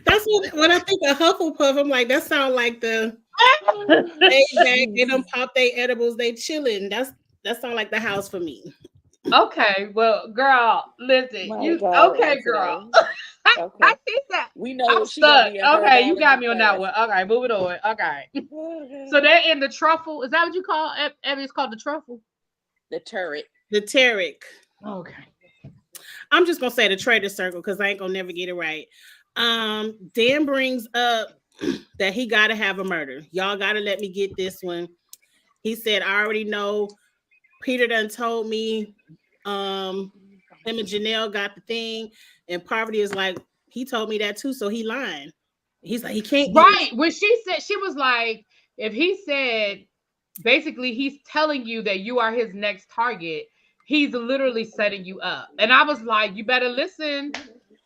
S1: that's what when I think of Hufflepuff, I'm like, that sounds like the they don't pop their edibles, they chilling. That sounds like the house for me.
S2: Okay, well, girl, listen. Okay, girl.
S3: Okay.
S2: I think that
S3: we know
S2: I'm
S3: she gonna
S2: stuck.
S3: be a
S2: Okay, you got
S3: herbology
S2: me on that
S3: class.
S2: one. Okay, moving on. Okay. So they're in the truffle. Is that what you call it? It's called the truffle?
S3: The turret.
S1: The Tarek.
S2: Okay.
S1: I'm just gonna say the Trader Circle because I ain't gonna never get it right. Dan brings up that he gotta have a murder. Y'all gotta let me get this one. He said, I already know. Peter done told me him and Janelle got the thing, and Poverty is like, he told me that too, so he lying. He's like, he can't get
S2: Right. When she said, she was like, if he said, basically, he's telling you that you are his next target, he's literally setting you up. And I was like, you better listen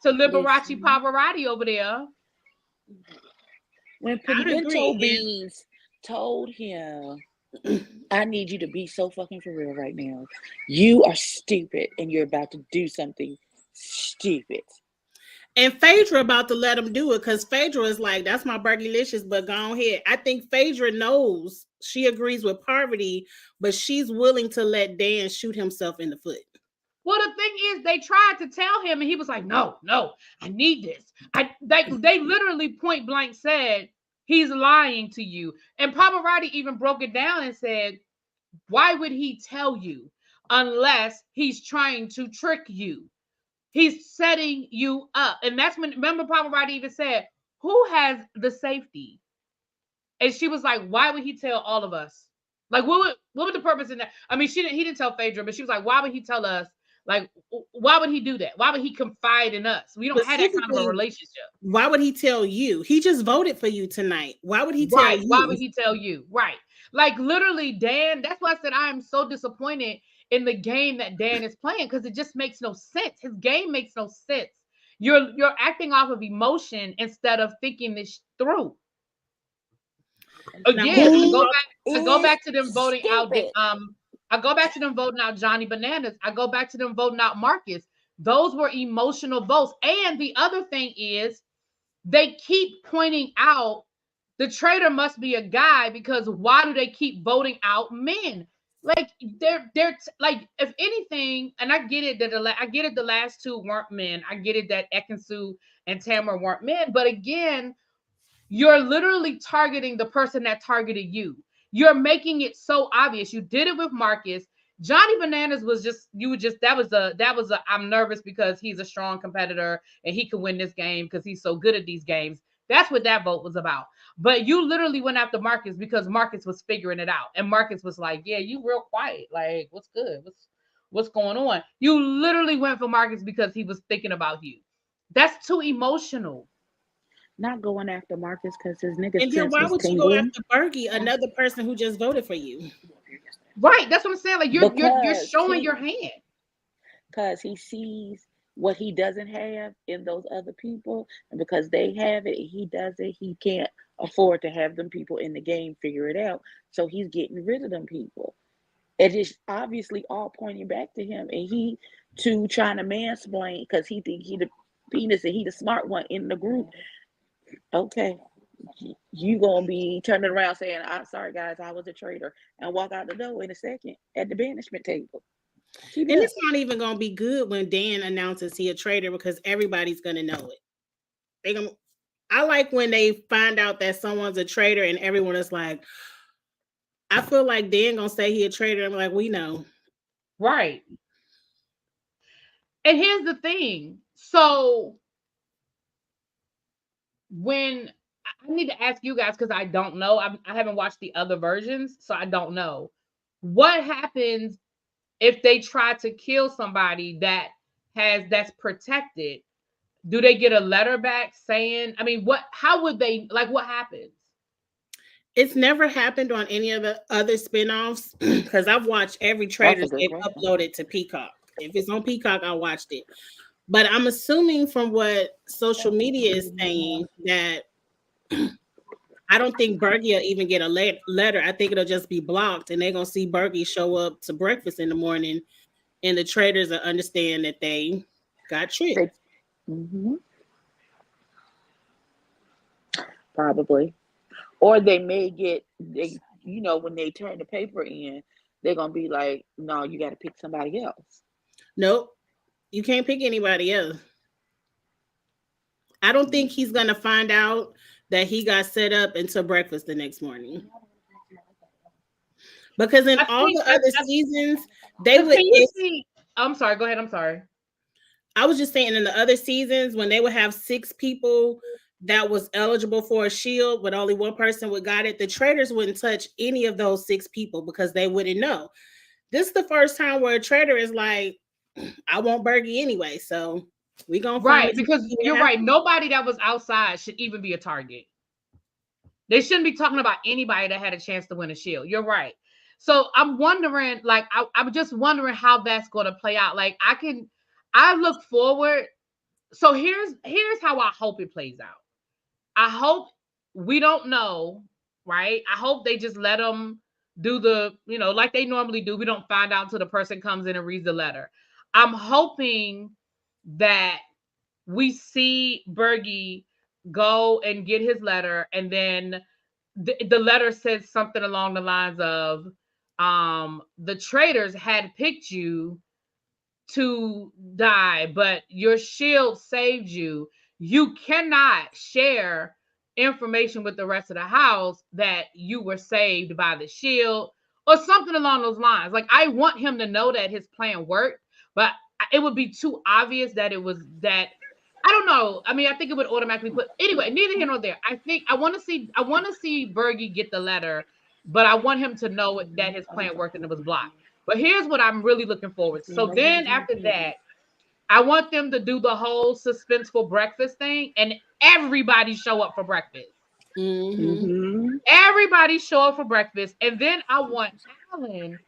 S2: to Liberace Pavarotti over there.
S3: When Pinto Beans told him, I need you to be so fucking for real right now. You are stupid and you're about to do something stupid.
S1: And Phaedra about to let him do it because Phaedra is like, that's my Berkeley-licious, but go ahead. I think Phaedra knows she agrees with Poverty, but she's willing to let Dan shoot himself in the foot.
S2: Well, the thing is, they tried to tell him, and he was like, no, I need this. They literally point blank said, he's lying to you. And Pavarotti even broke it down and said, why would he tell you unless he's trying to trick you? He's setting you up. And that's when, remember, Pavarotti even said, who has the safety? And she was like, why would he tell all of us? Like, what would the purpose in that? I mean, he didn't tell Phaedra, but she was like, why would he tell us? Like, why would he do that? Why would he confide in us? We don't have that kind of a relationship.
S1: Why would he tell you? He just voted for you tonight. Why would he tell you?
S2: Why would he tell you? Right. Like, literally, Dan, that's why I said I am so disappointed in the game that Dan is playing, because it just makes no sense. His game makes no sense. You're acting off of emotion instead of thinking this through. Again, I go back to them voting out. I go back to them voting out Johnny Bananas. I go back to them voting out Marcus. Those were emotional votes. And the other thing is, they keep pointing out the traitor must be a guy, because why do they keep voting out men? Like, they're like, if anything, and I get it that the last two weren't men. I get it that Ekansu and Tamara weren't men. But again, you're literally targeting the person that targeted you. You're making it so obvious. You did it with Marcus. Johnny Bananas was just, that was a I'm nervous because he's a strong competitor and he can win this game because he's so good at these games. That's what that vote was about. But you literally went after Marcus because Marcus was figuring it out. And Marcus was like, yeah, you real quiet. Like, what's good? What's going on? You literally went for Marcus because he was thinking about you. That's too emotional.
S3: Not going after Marcus because his nigga.
S1: And then why would you go after Berkey, another person who just voted for you?
S2: Right, that's what I'm saying. Like, you're showing your hand.
S3: Because he sees what he doesn't have in those other people, and because they have it, he doesn't. He can't afford to have them people in the game figure it out. So he's getting rid of them people. It is obviously all pointing back to him, and he too trying to mansplain because he think he the penis and he the smart one in the group. Okay, you gonna be turning around saying, I'm sorry guys, I was a traitor, and walk out the door in a second at the banishment table.
S1: And it's not even gonna be good when Dan announces he a traitor, because everybody's gonna know it. I like when they find out that someone's a traitor and everyone is like, I feel like Dan gonna say he a traitor. I'm like, we know.
S2: Right. And here's the thing. So when I need to ask you guys, because I don't know, I haven't watched the other versions, so I don't know. What happens if they try to kill somebody that's protected? Do they get a letter back saying, I mean, how would they, like, what happens?
S1: It's never happened on any of the other spinoffs because I've watched every
S3: That's a
S1: trailers
S3: good
S1: they've
S3: question.
S1: uploaded to Peacock. If it's on Peacock, I watched it. But I'm assuming from what social media is saying that I don't think Bergie will even get a letter. I think it'll just be blocked, and they're gonna see Bergie show up to breakfast in the morning, and the traders will understand that they got tricked.
S3: They, hmm probably, or they may get they. You know, when they turn the paper in, they're gonna be like, "No, you got to pick somebody else."
S1: Nope, you can't pick anybody else. I don't think he's gonna find out that he got set up until breakfast the next morning. Because in
S2: I
S1: all
S2: think
S1: the other seasons, they
S2: because
S1: would.
S2: can you see? I'm sorry. Go ahead. I'm sorry.
S1: I was just saying in the other seasons when they would have 6 people that was eligible for a shield, but only one person would got it, the traders wouldn't touch any of those 6 people because they wouldn't know. This is the first time where a trader is like, I want Bergie anyway, so we gonna find
S2: Right,
S1: it.
S2: because you're right. Nobody that was outside should even be a target. They shouldn't be talking about anybody that had a chance to win a shield. You're right. So I'm wondering, like, I'm just wondering how that's going to play out. Like, I look forward. So here's how I hope it plays out. I hope we don't know, right? I hope they just let them do the, like they normally do. We don't find out until the person comes in and reads the letter. I'm hoping that we see Bergie go and get his letter, and then the letter says something along the lines of, the traders had picked you to die, but your shield saved you. You cannot share information with the rest of the house that you were saved by the shield, or something along those lines. Like, I want him to know that his plan worked, but it would be too obvious that it was that. I don't know. I mean, I think it would automatically put, anyway, neither here nor there. I want to see Bergie get the letter, but I want him to know that his plan worked and it was blocked. But here's what I'm really looking forward to. So then after that, I want them to do the whole suspenseful breakfast thing, and everybody show up for breakfast.
S3: Mm-hmm.
S2: Everybody show up for breakfast, and then I want Alan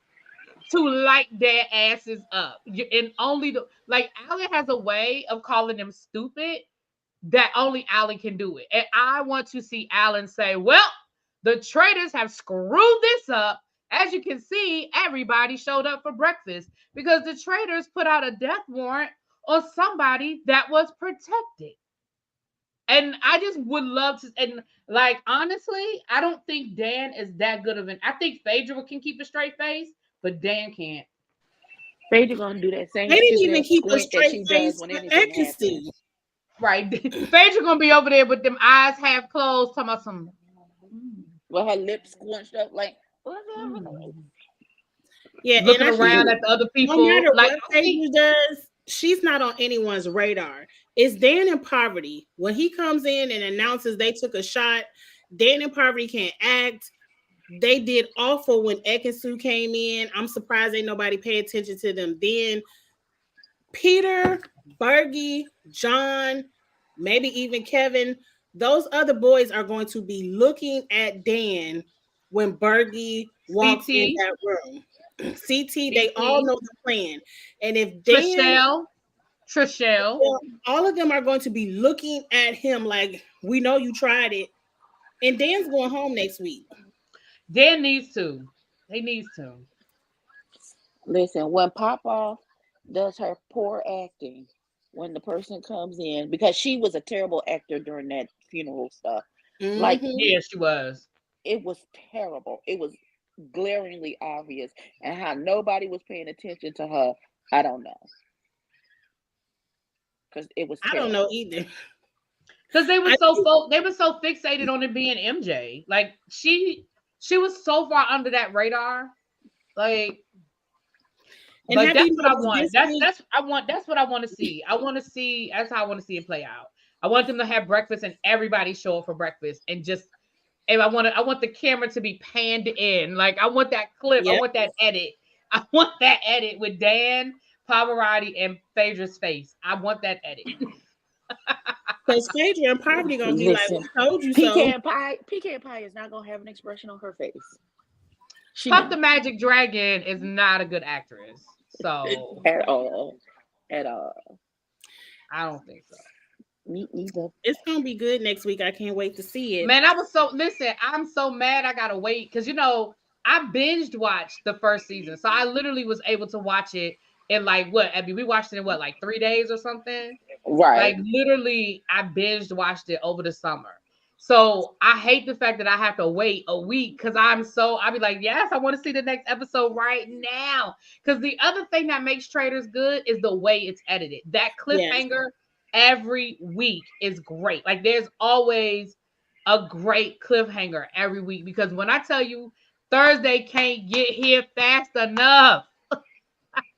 S2: to light their asses up. And only Alan has a way of calling them stupid that only Alan can do it. And I want to see Alan say, "Well, the traitors have screwed this up. As you can see, everybody showed up for breakfast because the traitors put out a death warrant on somebody that was protected." And I just would love to, and like, honestly, I don't think Dan is that good of an. I think Phaedra can keep a straight face, but Dan can't.
S3: Phaedra gonna do that
S1: They
S3: same
S1: didn't
S3: stupid
S1: even
S3: ass
S1: keep a
S3: squint that
S1: straight
S3: she does
S1: face
S3: when
S1: for
S3: anything happens.
S1: accuracy.
S2: Right. Phaedra gonna be over there with them eyes half closed, talking about some.
S3: With her lips squinched up, like
S1: Yeah,
S2: Looking
S1: and I
S2: around
S1: think
S2: at the other
S1: no
S2: people.
S1: matter
S2: Like,
S1: what
S2: I think,
S1: Phaedra does, she's not on anyone's radar. It's Dan in Poverty. When he comes in and announces they took a shot, Dan in Poverty can't act. They did awful when Ekansu came in. I'm surprised ain't nobody pay attention to them then. Peter, Bergie, John, maybe even Kevin, those other boys are going to be looking at Dan when Bergie walks in
S2: CT,
S1: that room. CT, they all know the plan. And if Dan,
S2: Trishelle.
S1: well, all of them are going to be looking at him like, we know you tried it. And Dan's going home next week.
S2: Dan needs to. He needs to.
S3: listen, when Papa does her poor acting, when the person comes in, because she was a terrible actor during that funeral stuff. Like,
S1: Mm-hmm.
S2: Yeah, she was.
S3: it was terrible. It was glaringly obvious. And how nobody was paying attention to her, I don't know. Because it was
S1: I don't
S3: terrible.
S1: know either.
S2: Because they were
S1: I
S2: so
S1: think,
S2: they were so fixated on it being MJ. Like, she was so far under that radar. Like,
S1: and
S2: but
S1: have you
S2: that's what I
S1: noticed
S2: want.
S1: this week?
S2: That's what I want to see. I want to see That's how I want to see it play out. I want them to have breakfast and everybody show up for breakfast, and I want the camera to be panned in. Like, I want that clip. I
S1: Yep.
S2: want that edit. I want that edit with Dan, Pavarotti, and Phaedra's face. I want that edit.
S1: Because Phaedra and Poverty gonna be like,
S3: Listen,
S1: "We told you so."
S3: Pecan Pie is not gonna have an expression on her face.
S2: Puff the Magic Dragon is not a good actress, so
S3: At all. At all.
S2: I don't think so.
S3: Me either.
S1: It's gonna be good next week. I can't wait to see it.
S2: Man, I'm so mad I gotta wait because I binged watched the first season. So I literally was able to watch it in like what? I mean, we watched it in what, like 3 days or something?
S3: Right.
S2: Like literally, I binged watched it over the summer. So I hate the fact that I have to wait a week because I'll be like, yes, I want to see the next episode right now. Because the other thing that makes Traders good is the way it's edited. That cliffhanger every week is great. Like there's always a great cliffhanger every week because when I tell you Thursday can't get here fast enough,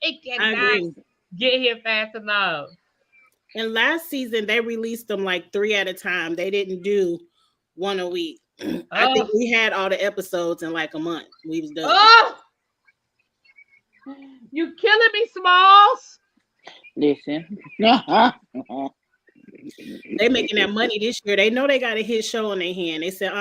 S2: it
S1: I
S2: cannot
S1: agree.
S2: get here fast enough.
S1: And last season they released them like 3 at a time. They didn't do one a week. I think we had all the episodes in like a month. We was done.
S2: Oh, you killing me, Smalls.
S3: Listen.
S1: They making that money this year. They know they got a hit show on their hand. They said,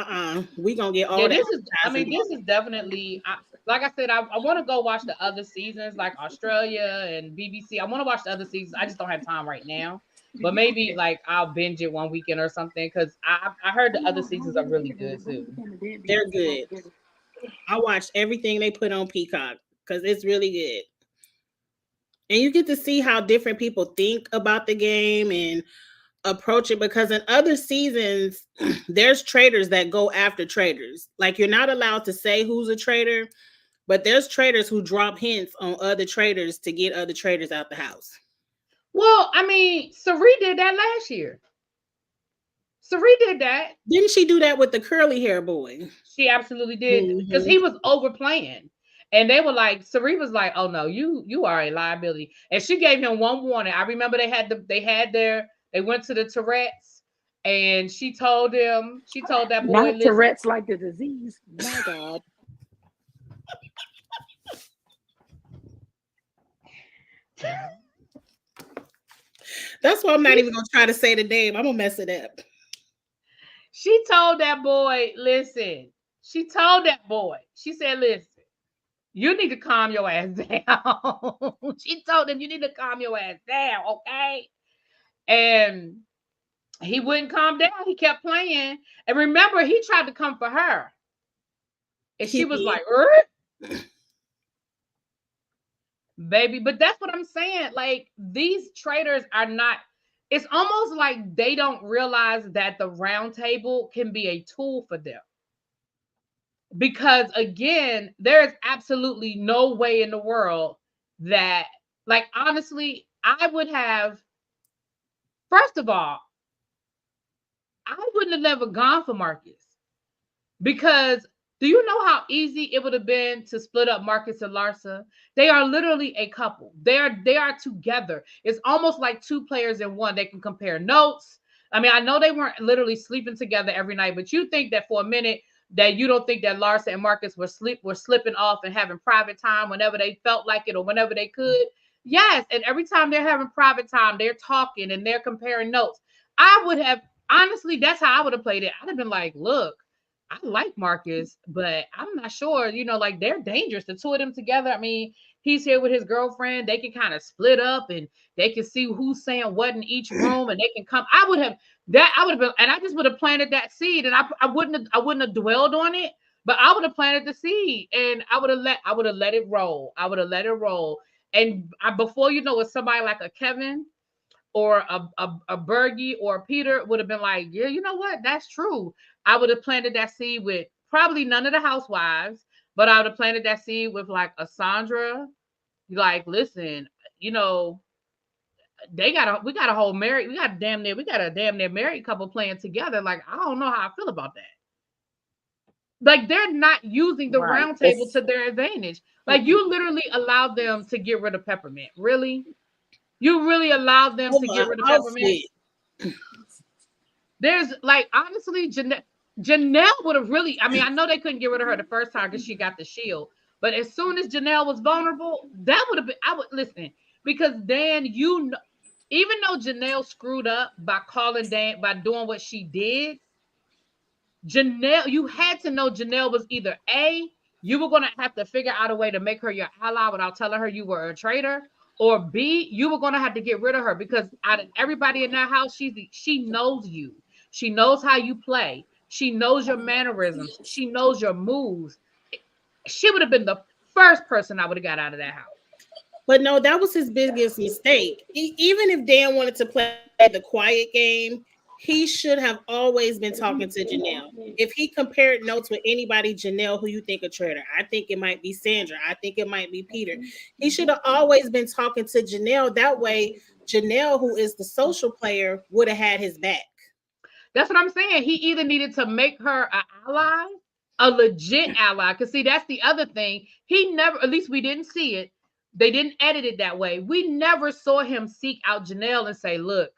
S1: we gonna get all
S2: Yeah,
S1: that.
S2: this is definitely like I said, I want to go watch the other seasons like Australia and BBC. I want to watch the other seasons. I just don't have time right now. But maybe like I'll binge it one weekend or something because I heard the other seasons are really good too.
S1: They're good. I watched everything they put on Peacock because it's really good. And you get to see how different people think about the game and approach it because in other seasons, there's traders that go after traders. Like you're not allowed to say who's a trader, but there's traders who drop hints on other traders to get other traders out the house.
S2: Well, I mean, Sari did that last year. Sari did that.
S1: Didn't she do that with the curly hair boy?
S2: She absolutely did because he was overplaying. And they were like, Sari was like, "Oh no, you are a liability." And she gave him one warning. I remember they went to the Tourette's, and she told that boy,
S3: Not Tourette's like the disease. My God.
S1: That's why I'm not even gonna try to say the name. I'm gonna mess it up.
S2: She told that boy, listen. She told that boy, she said, "Listen, you need to calm your ass down." She told him, "You need to calm your ass down, okay?" And he wouldn't calm down. He kept playing. And remember, he tried to come for her. And she was like, baby. But that's what I'm saying. Like, these traders are not, it's almost like they don't realize that the round table can be a tool for them. Because again, there's absolutely no way in the world that, like, honestly, I would have, first of all, I wouldn't have never gone for Marcus. Because do you know how easy it would have been to split up Marcus and Larsa? They are literally a couple. They are together. It's almost like two players in one. They can compare notes. I mean, I know they weren't literally sleeping together every night, but you think that for a minute that you don't think that Larsa and Marcus were slipping off and having private time whenever they felt like it or whenever they could? Yes, and every time they're having private time, they're talking and they're comparing notes. I would have, honestly, that's how I would have played it. I'd have been like, look, I like Marcus, but I'm not sure, like they're dangerous. The two of them together. I mean, he's here with his girlfriend. They can kind of split up and they can see who's saying what in each room and they can come. I would have been, and I just would have planted that seed and I wouldn't have dwelled on it, but I would have planted the seed and I would have let it roll. I would have let it roll. And before you know it, somebody like a Kevin or a Bergie or a Peter would have been like, yeah, you know what? That's true. I would have planted that seed with probably none of the housewives, but I would have planted that seed with like a Sandra. Like, listen, we got a damn near married couple playing together. Like, I don't know how I feel about that. Like, they're not using the round table to their advantage. Like, you literally allowed them to get rid of Peppermint. Really? You really allowed them to get rid of Peppermint? There's like, honestly, Janelle would have really, I mean, I know they couldn't get rid of her the first time because she got the shield. But as soon as Janelle was vulnerable, that would have been, I would listen, because then even though Janelle screwed up by calling Dan, by doing what she did, Janelle, you had to know Janelle was either A, you were going to have to figure out a way to make her your ally without telling her you were a traitor, or B, you were going to have to get rid of her because out of everybody in that house, she knows you. She knows how you play. She knows your mannerisms. She knows your moves. She would have been the first person I would have got out of that house.
S1: But no, that was his biggest mistake. Even if Dan wanted to play the quiet game, he should have always been talking to Janelle. If he compared notes with anybody, Janelle, who you think a traitor, I think it might be Sandra. I think it might be Peter. He should have always been talking to Janelle. That way, Janelle, who is the social player, would have had his back.
S2: That's what I'm saying. He either needed to make her an ally, a legit ally. Because see, that's the other thing. He never, at least we didn't see it. They didn't edit it that way. We never saw him seek out Janelle and say, look,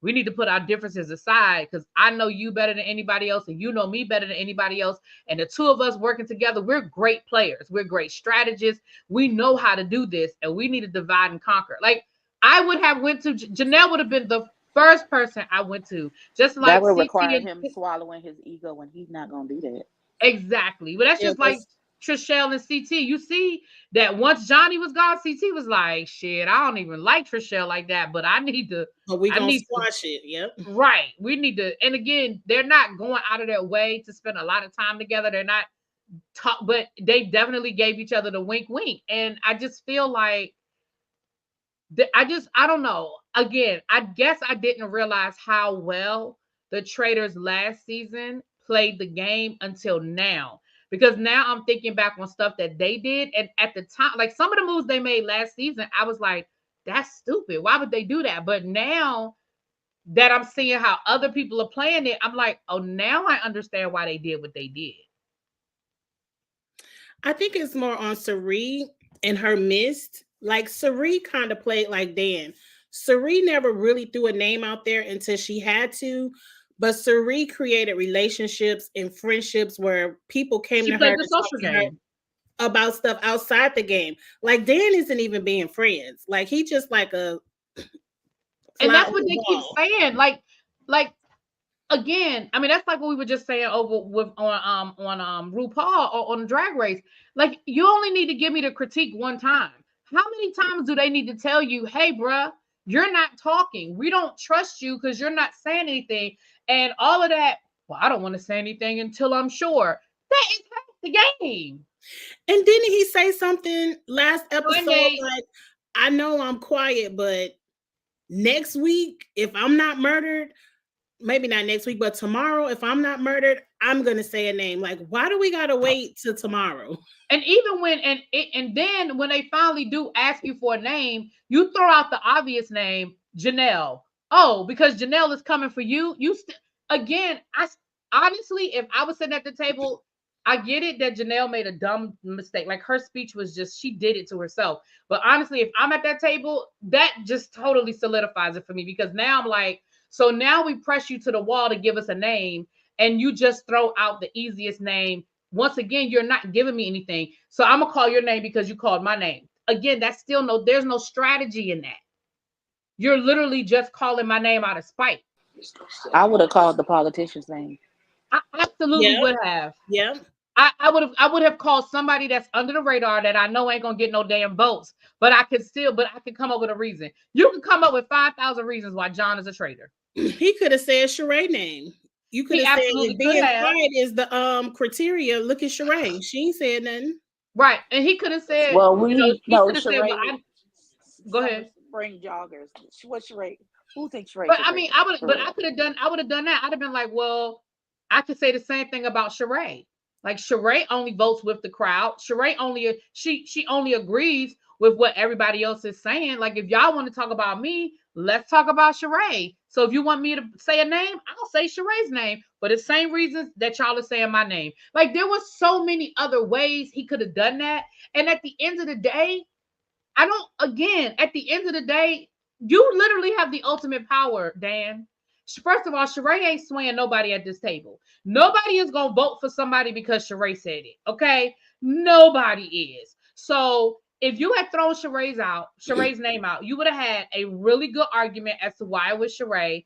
S2: we need to put our differences aside because I know you better than anybody else and you know me better than anybody else. And the two of us working together, we're great players. We're great strategists. We know how to do this and we need to divide and conquer. Like I would have went to, Janelle would have been the first person I went to. Just like
S3: that would
S2: CT
S3: require him swallowing his ego and he's not going to do that.
S2: Exactly. But that's just like Trishelle and CT. You see that once Johnny was gone, CT was like, shit, I don't even like Trishelle like that, but I need to.
S1: But we gonna squash it. Yep.
S2: Right. We need to. And again, they're not going out of their way to spend a lot of time together. They're not but they definitely gave each other the wink wink. And I just feel like I don't know. Again, I guess I didn't realize how well the Traitors last season played the game until now. Because now I'm thinking back on stuff that they did. And at the time, like some of the moves they made last season, I was like, that's stupid. Why would they do that? But now that I'm seeing how other people are playing it, I'm like, oh, now I understand why they did what they did.
S1: I think it's more on Sari and her mist. Like Sari kind of played like Dan. Sari never really threw a name out there until she had to. But Sari created relationships and friendships where people came to her to talk to her about stuff outside the game. Like Dan isn't even being friends. Like he just like a.
S2: And that's what they keep saying. Like again, I mean that's like what we were just saying over with on RuPaul or on Drag Race. Like you only need to give me the critique one time. How many times do they need to tell you, hey, bruh, you're not talking. We don't trust you because you're not saying anything. And all of that, well, I don't want to say anything until I'm sure. That is half the game.
S1: And didn't he say something last episode like, I know I'm quiet, but next week, if I'm not murdered, maybe not next week, but tomorrow, if I'm not murdered, I'm going to say a name. Like, why do we got to wait till tomorrow?
S2: And even when, and then when they finally do ask you for a name, you throw out the obvious name, Janelle. Oh, because Janelle is coming for you. Again, honestly, if I was sitting at the table, I get it that Janelle made a dumb mistake. Like her speech was just, she did it to herself. But honestly, if I'm at that table, that just totally solidifies it for me because now I'm like, so now we press you to the wall to give us a name and you just throw out the easiest name. Once again, you're not giving me anything. So I'm going to call your name because you called my name. Again, that's still there's no strategy in that. You're literally just calling my name out of spite.
S3: I would have called the politician's name.
S2: I absolutely would have.
S1: Yeah.
S2: I would have called somebody that's under the radar that I know ain't gonna get no damn votes, but I could come up with a reason. You can come up with 5,000 reasons why John is a traitor.
S1: He could have said Sheree name. You could have said if being quiet is the criteria. Look at Sheree. She ain't said nothing.
S2: Right. And he could have said,
S3: well, Sheree.
S2: Go ahead.
S3: Spring joggers. What's Sheree? Who thinks Sheree?
S2: But I mean, I would have done that. I'd have been like, well, I could say the same thing about Sheree. Like Sheree only votes with the crowd. Sheree she only agrees with what everybody else is saying. Like if y'all want to talk about me, let's talk about Sheree. So if you want me to say a name, I'll say Sheree's name for the same reasons that y'all are saying my name. Like there was so many other ways he could have done that. And at the end of the day, at the end of the day, you literally have the ultimate power, Dan. First of all, Sheree ain't swaying nobody at this table. Nobody is going to vote for somebody because Sheree said it, okay? Nobody is. So if you had thrown Sheree's name out, you would have had a really good argument as to why it was Sheree.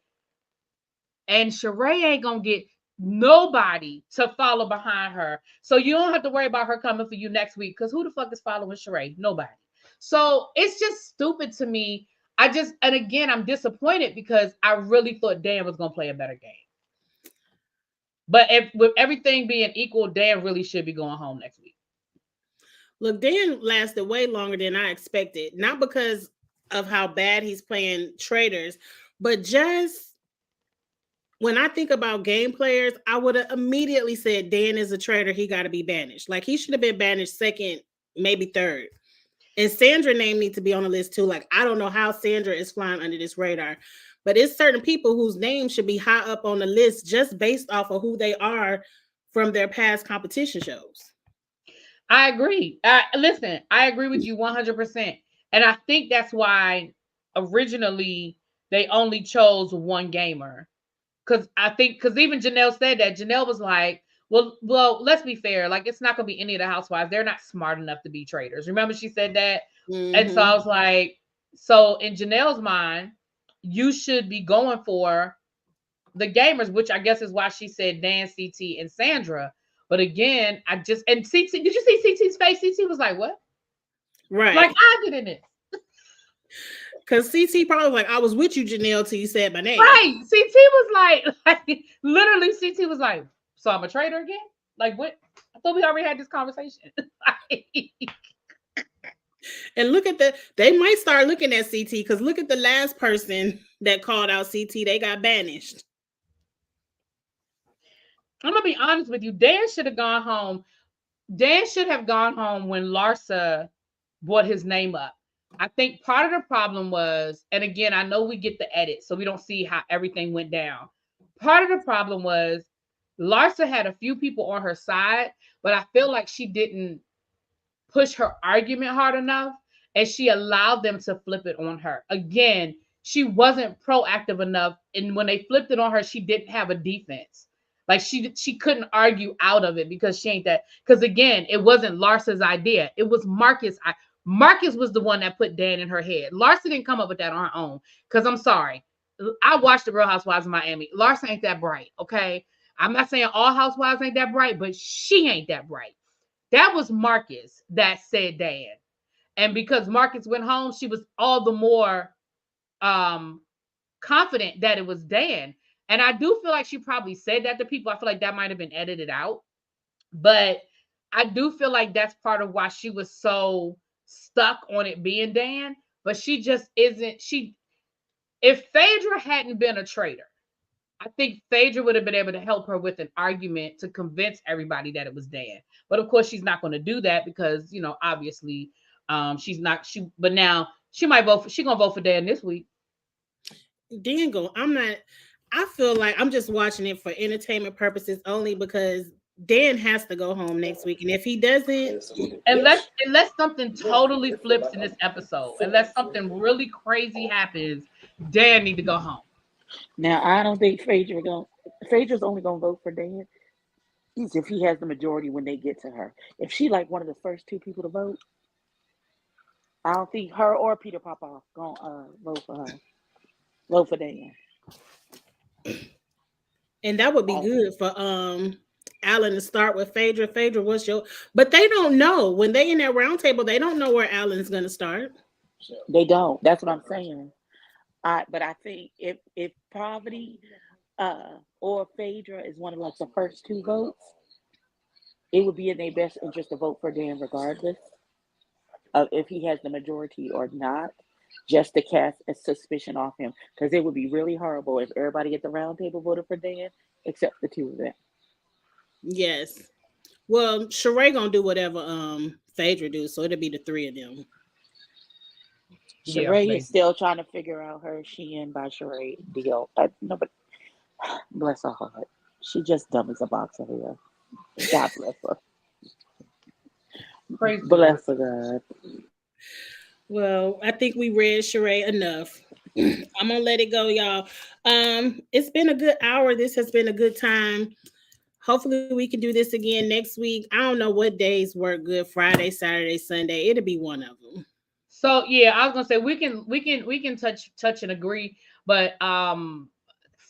S2: And Sheree ain't gonna get nobody to follow behind her. So you don't have to worry about her coming for you next week. Because who the fuck is following Sheree? Nobody. So it's just stupid to me. And again, I'm disappointed because I really thought Dan was gonna play a better game. But with everything being equal, Dan really should be going home next week.
S1: Look, Dan lasted way longer than I expected. Not because of how bad he's playing traitors, but just when I think about game players, I would have immediately said Dan is a traitor. He got to be banished. Like, he should have been banished second, maybe third. And Sandra's name needs to be on the list too. Like, I don't know how Sandra is flying under this radar, but it's certain people whose names should be high up on the list just based off of who they are from their past competition shows.
S2: I agree. Listen, I agree with you 100%. And I think that's why originally they only chose one gamer. Because even Janelle said that. Janelle was like, well, let's be fair. Like, it's not going to be any of the housewives. They're not smart enough to be traitors. Remember she said that? Mm-hmm. And so I was like, so in Janelle's mind, you should be going for the gamers, which I guess is why she said Dan, CT, and Sandra. But again, CT, did you see CT's face? CT was like, what?
S1: Right.
S2: Like, I get in it.
S1: Because CT probably like, I was with you, Janelle, till you said my name.
S2: Right. CT was like literally, CT was like, so I'm a traitor again? Like, what? I thought we already had this conversation.
S1: And look at they might start looking at CT, because look at the last person that called out CT. They got banished.
S2: I'm going to be honest with you. Dan should have gone home. Dan should have gone home when Larsa brought his name up. I think part of the problem was, and again, I know we get the edit, so we don't see how everything went down. Part of the problem was Larsa had a few people on her side, but I feel like she didn't push her argument hard enough, and she allowed them to flip it on her. Again, she wasn't proactive enough, and when they flipped it on her, she didn't have a defense. Like, she couldn't argue out of it because she ain't that. Because again, it wasn't Larsa's idea. It was Marcus. Marcus was the one that put Dan in her head. Larsa didn't come up with that on her own. Because I'm sorry. I watched the Real Housewives of Miami. Larsa ain't that bright, okay? I'm not saying all housewives ain't that bright, but she ain't that bright. That was Marcus that said Dan. And because Marcus went home, she was all the more confident that it was Dan. And I do feel like she probably said that to people. I feel like that might have been edited out. But I do feel like that's part of why she was so stuck on it being Dan. But she just isn't. If Phaedra hadn't been a traitor, I think Phaedra would have been able to help her with an argument to convince everybody that it was Dan. But of course, she's not going to do that because, obviously, she's not. But now she might vote. She's gonna vote for Dan this week.
S1: Dan I feel like I'm just watching it for entertainment purposes only, because Dan has to go home next week. And if he doesn't,
S2: unless something totally flips in this episode, unless something really crazy happens, Dan need to go home.
S3: Now, I don't think Phaedra's only gonna vote for Dan if he has the majority when they get to her. If she like one of the first two people to vote, I don't think her or Peter Popoff gonna vote for her. Vote for Dan.
S1: And that would be good for Alan to start with Phaedra. Phaedra, but they don't know. When they in that round table, they don't know where Alan's gonna start.
S3: They don't. That's what I'm saying. But I think if Poverty or Phaedra is one of like the first two votes, it would be in their best interest to vote for Dan regardless of if he has the majority or not, just to cast a suspicion off him. Because it would be really horrible if everybody at the round table voted for Dan except the two of them.
S1: Yes. Well, Sheree gonna do whatever Phaedra do, so it'll be the three of them.
S3: Sheree is still trying to figure out her Shein by Sheree deal. No, but bless her heart. She just dumb as a box of hair. God bless her.
S2: Crazy.
S3: Bless her, God.
S1: Well, I think we read Sheree enough. I'm gonna let it go, y'all. It's been a good hour. This has been a good time. Hopefully we can do this again next week. I don't know what days work good. Friday, Saturday, Sunday. It'll be one of them.
S2: So yeah, I was gonna say we can touch and agree, but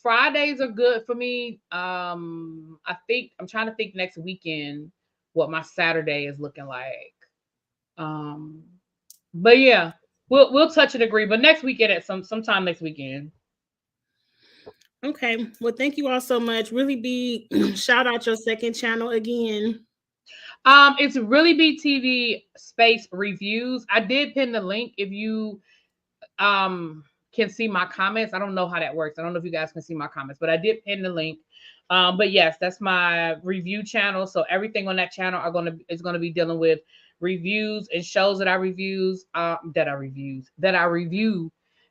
S2: Fridays are good for me. I think I'm trying to think next weekend what my Saturday is looking like. Um, but yeah, we'll touch and agree. But next weekend at sometime next weekend.
S1: Okay. Well, thank you all so much. Really be shout out your second channel again.
S2: It's really BTV space reviews. I did pin the link if you can see my comments. I don't know how that works. I don't know if you guys can see my comments, but I did pin the link. But yes, that's my review channel. So everything on that channel is gonna be dealing with reviews and shows that I review.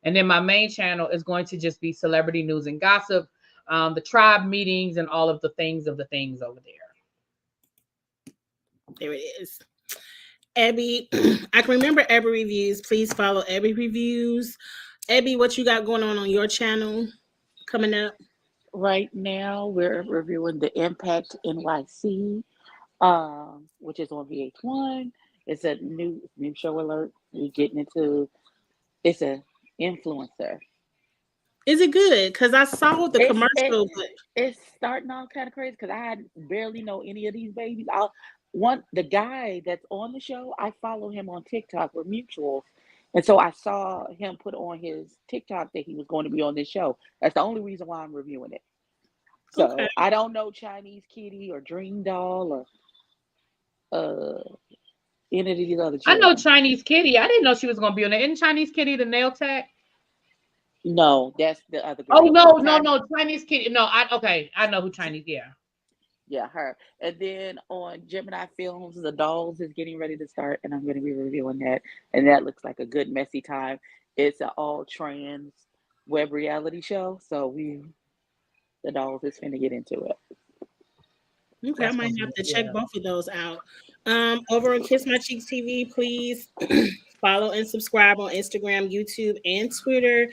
S2: And then my main channel is going to just be celebrity news and gossip, the tribe meetings, and all of the things over there.
S1: There it is. Abby, I can remember Abby Reviews. Please follow Abby Reviews. Abby, what you got going on your channel coming up?
S3: Right now, we're reviewing the Impact NYC, which is on VH1. It's a new show alert. We're getting into. It's a influencer.
S1: Is it good? Because I saw the commercial.
S3: It's starting off kind of crazy because I barely know any of these babies. The guy that's on the show, I follow him on TikTok. We're mutuals. And so I saw him put on his TikTok that he was going to be on this show. That's the only reason why I'm reviewing it. So
S1: Okay.
S3: I don't know Chinese Kitty or Dream Doll or any of these other
S2: I know
S3: children.
S2: Chinese Kitty. I didn't know she was going to be on there. Isn't Chinese Kitty the nail tech?
S3: No, that's the other girl.
S2: Oh no, Chinese Kitty. No, I know who Chinese.
S3: Yeah, her. And then on Gemini Films, The Dolls is getting ready to start, and I'm going to be reviewing that. And that looks like a good messy time. It's an all trans web reality show, so The Dolls is finna get into it.
S1: Okay, I might have to check both of those out. Over on Kiss My Cheeks TV, please follow and subscribe on Instagram, YouTube, and Twitter.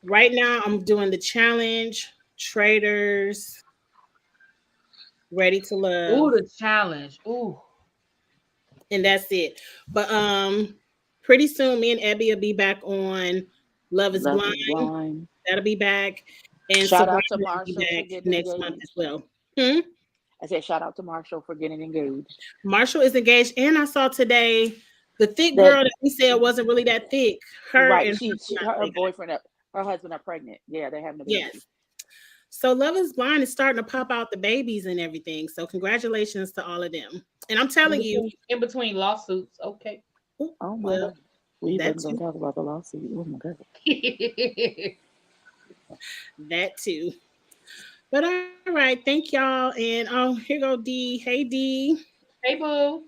S1: Right now, I'm doing the challenge, Traders, Ready to Love.
S2: Ooh, the challenge. Ooh.
S1: And that's it. But pretty soon me and Abby will be back on Love is Blind. That'll be back. And
S3: shout out to
S1: Survivor
S3: Marshall
S1: will be back
S3: for
S1: next
S3: engaged.
S1: month as well.
S3: I said shout out to Marshall for getting engaged.
S1: Marshall is engaged, and I saw today the thick girl that we said wasn't really that thick. Her
S3: right,
S1: and
S3: her boyfriend, her husband are pregnant. Yeah, they're having a baby.
S1: Yes. So Love is Blind is starting to pop out the babies and everything. So congratulations to all of them. And I'm telling you,
S2: in between lawsuits, okay.
S3: Oh my God. We didn't gonna talk about the lawsuit. Oh my God.
S1: That too. But all right, thank y'all. And here go D. Hey D.
S2: Hey boo.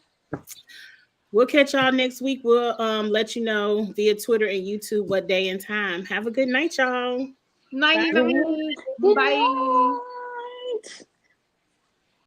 S1: We'll catch y'all next week. We'll let you know via Twitter and YouTube what day and time. Have a good night, y'all.
S2: Night. Bye.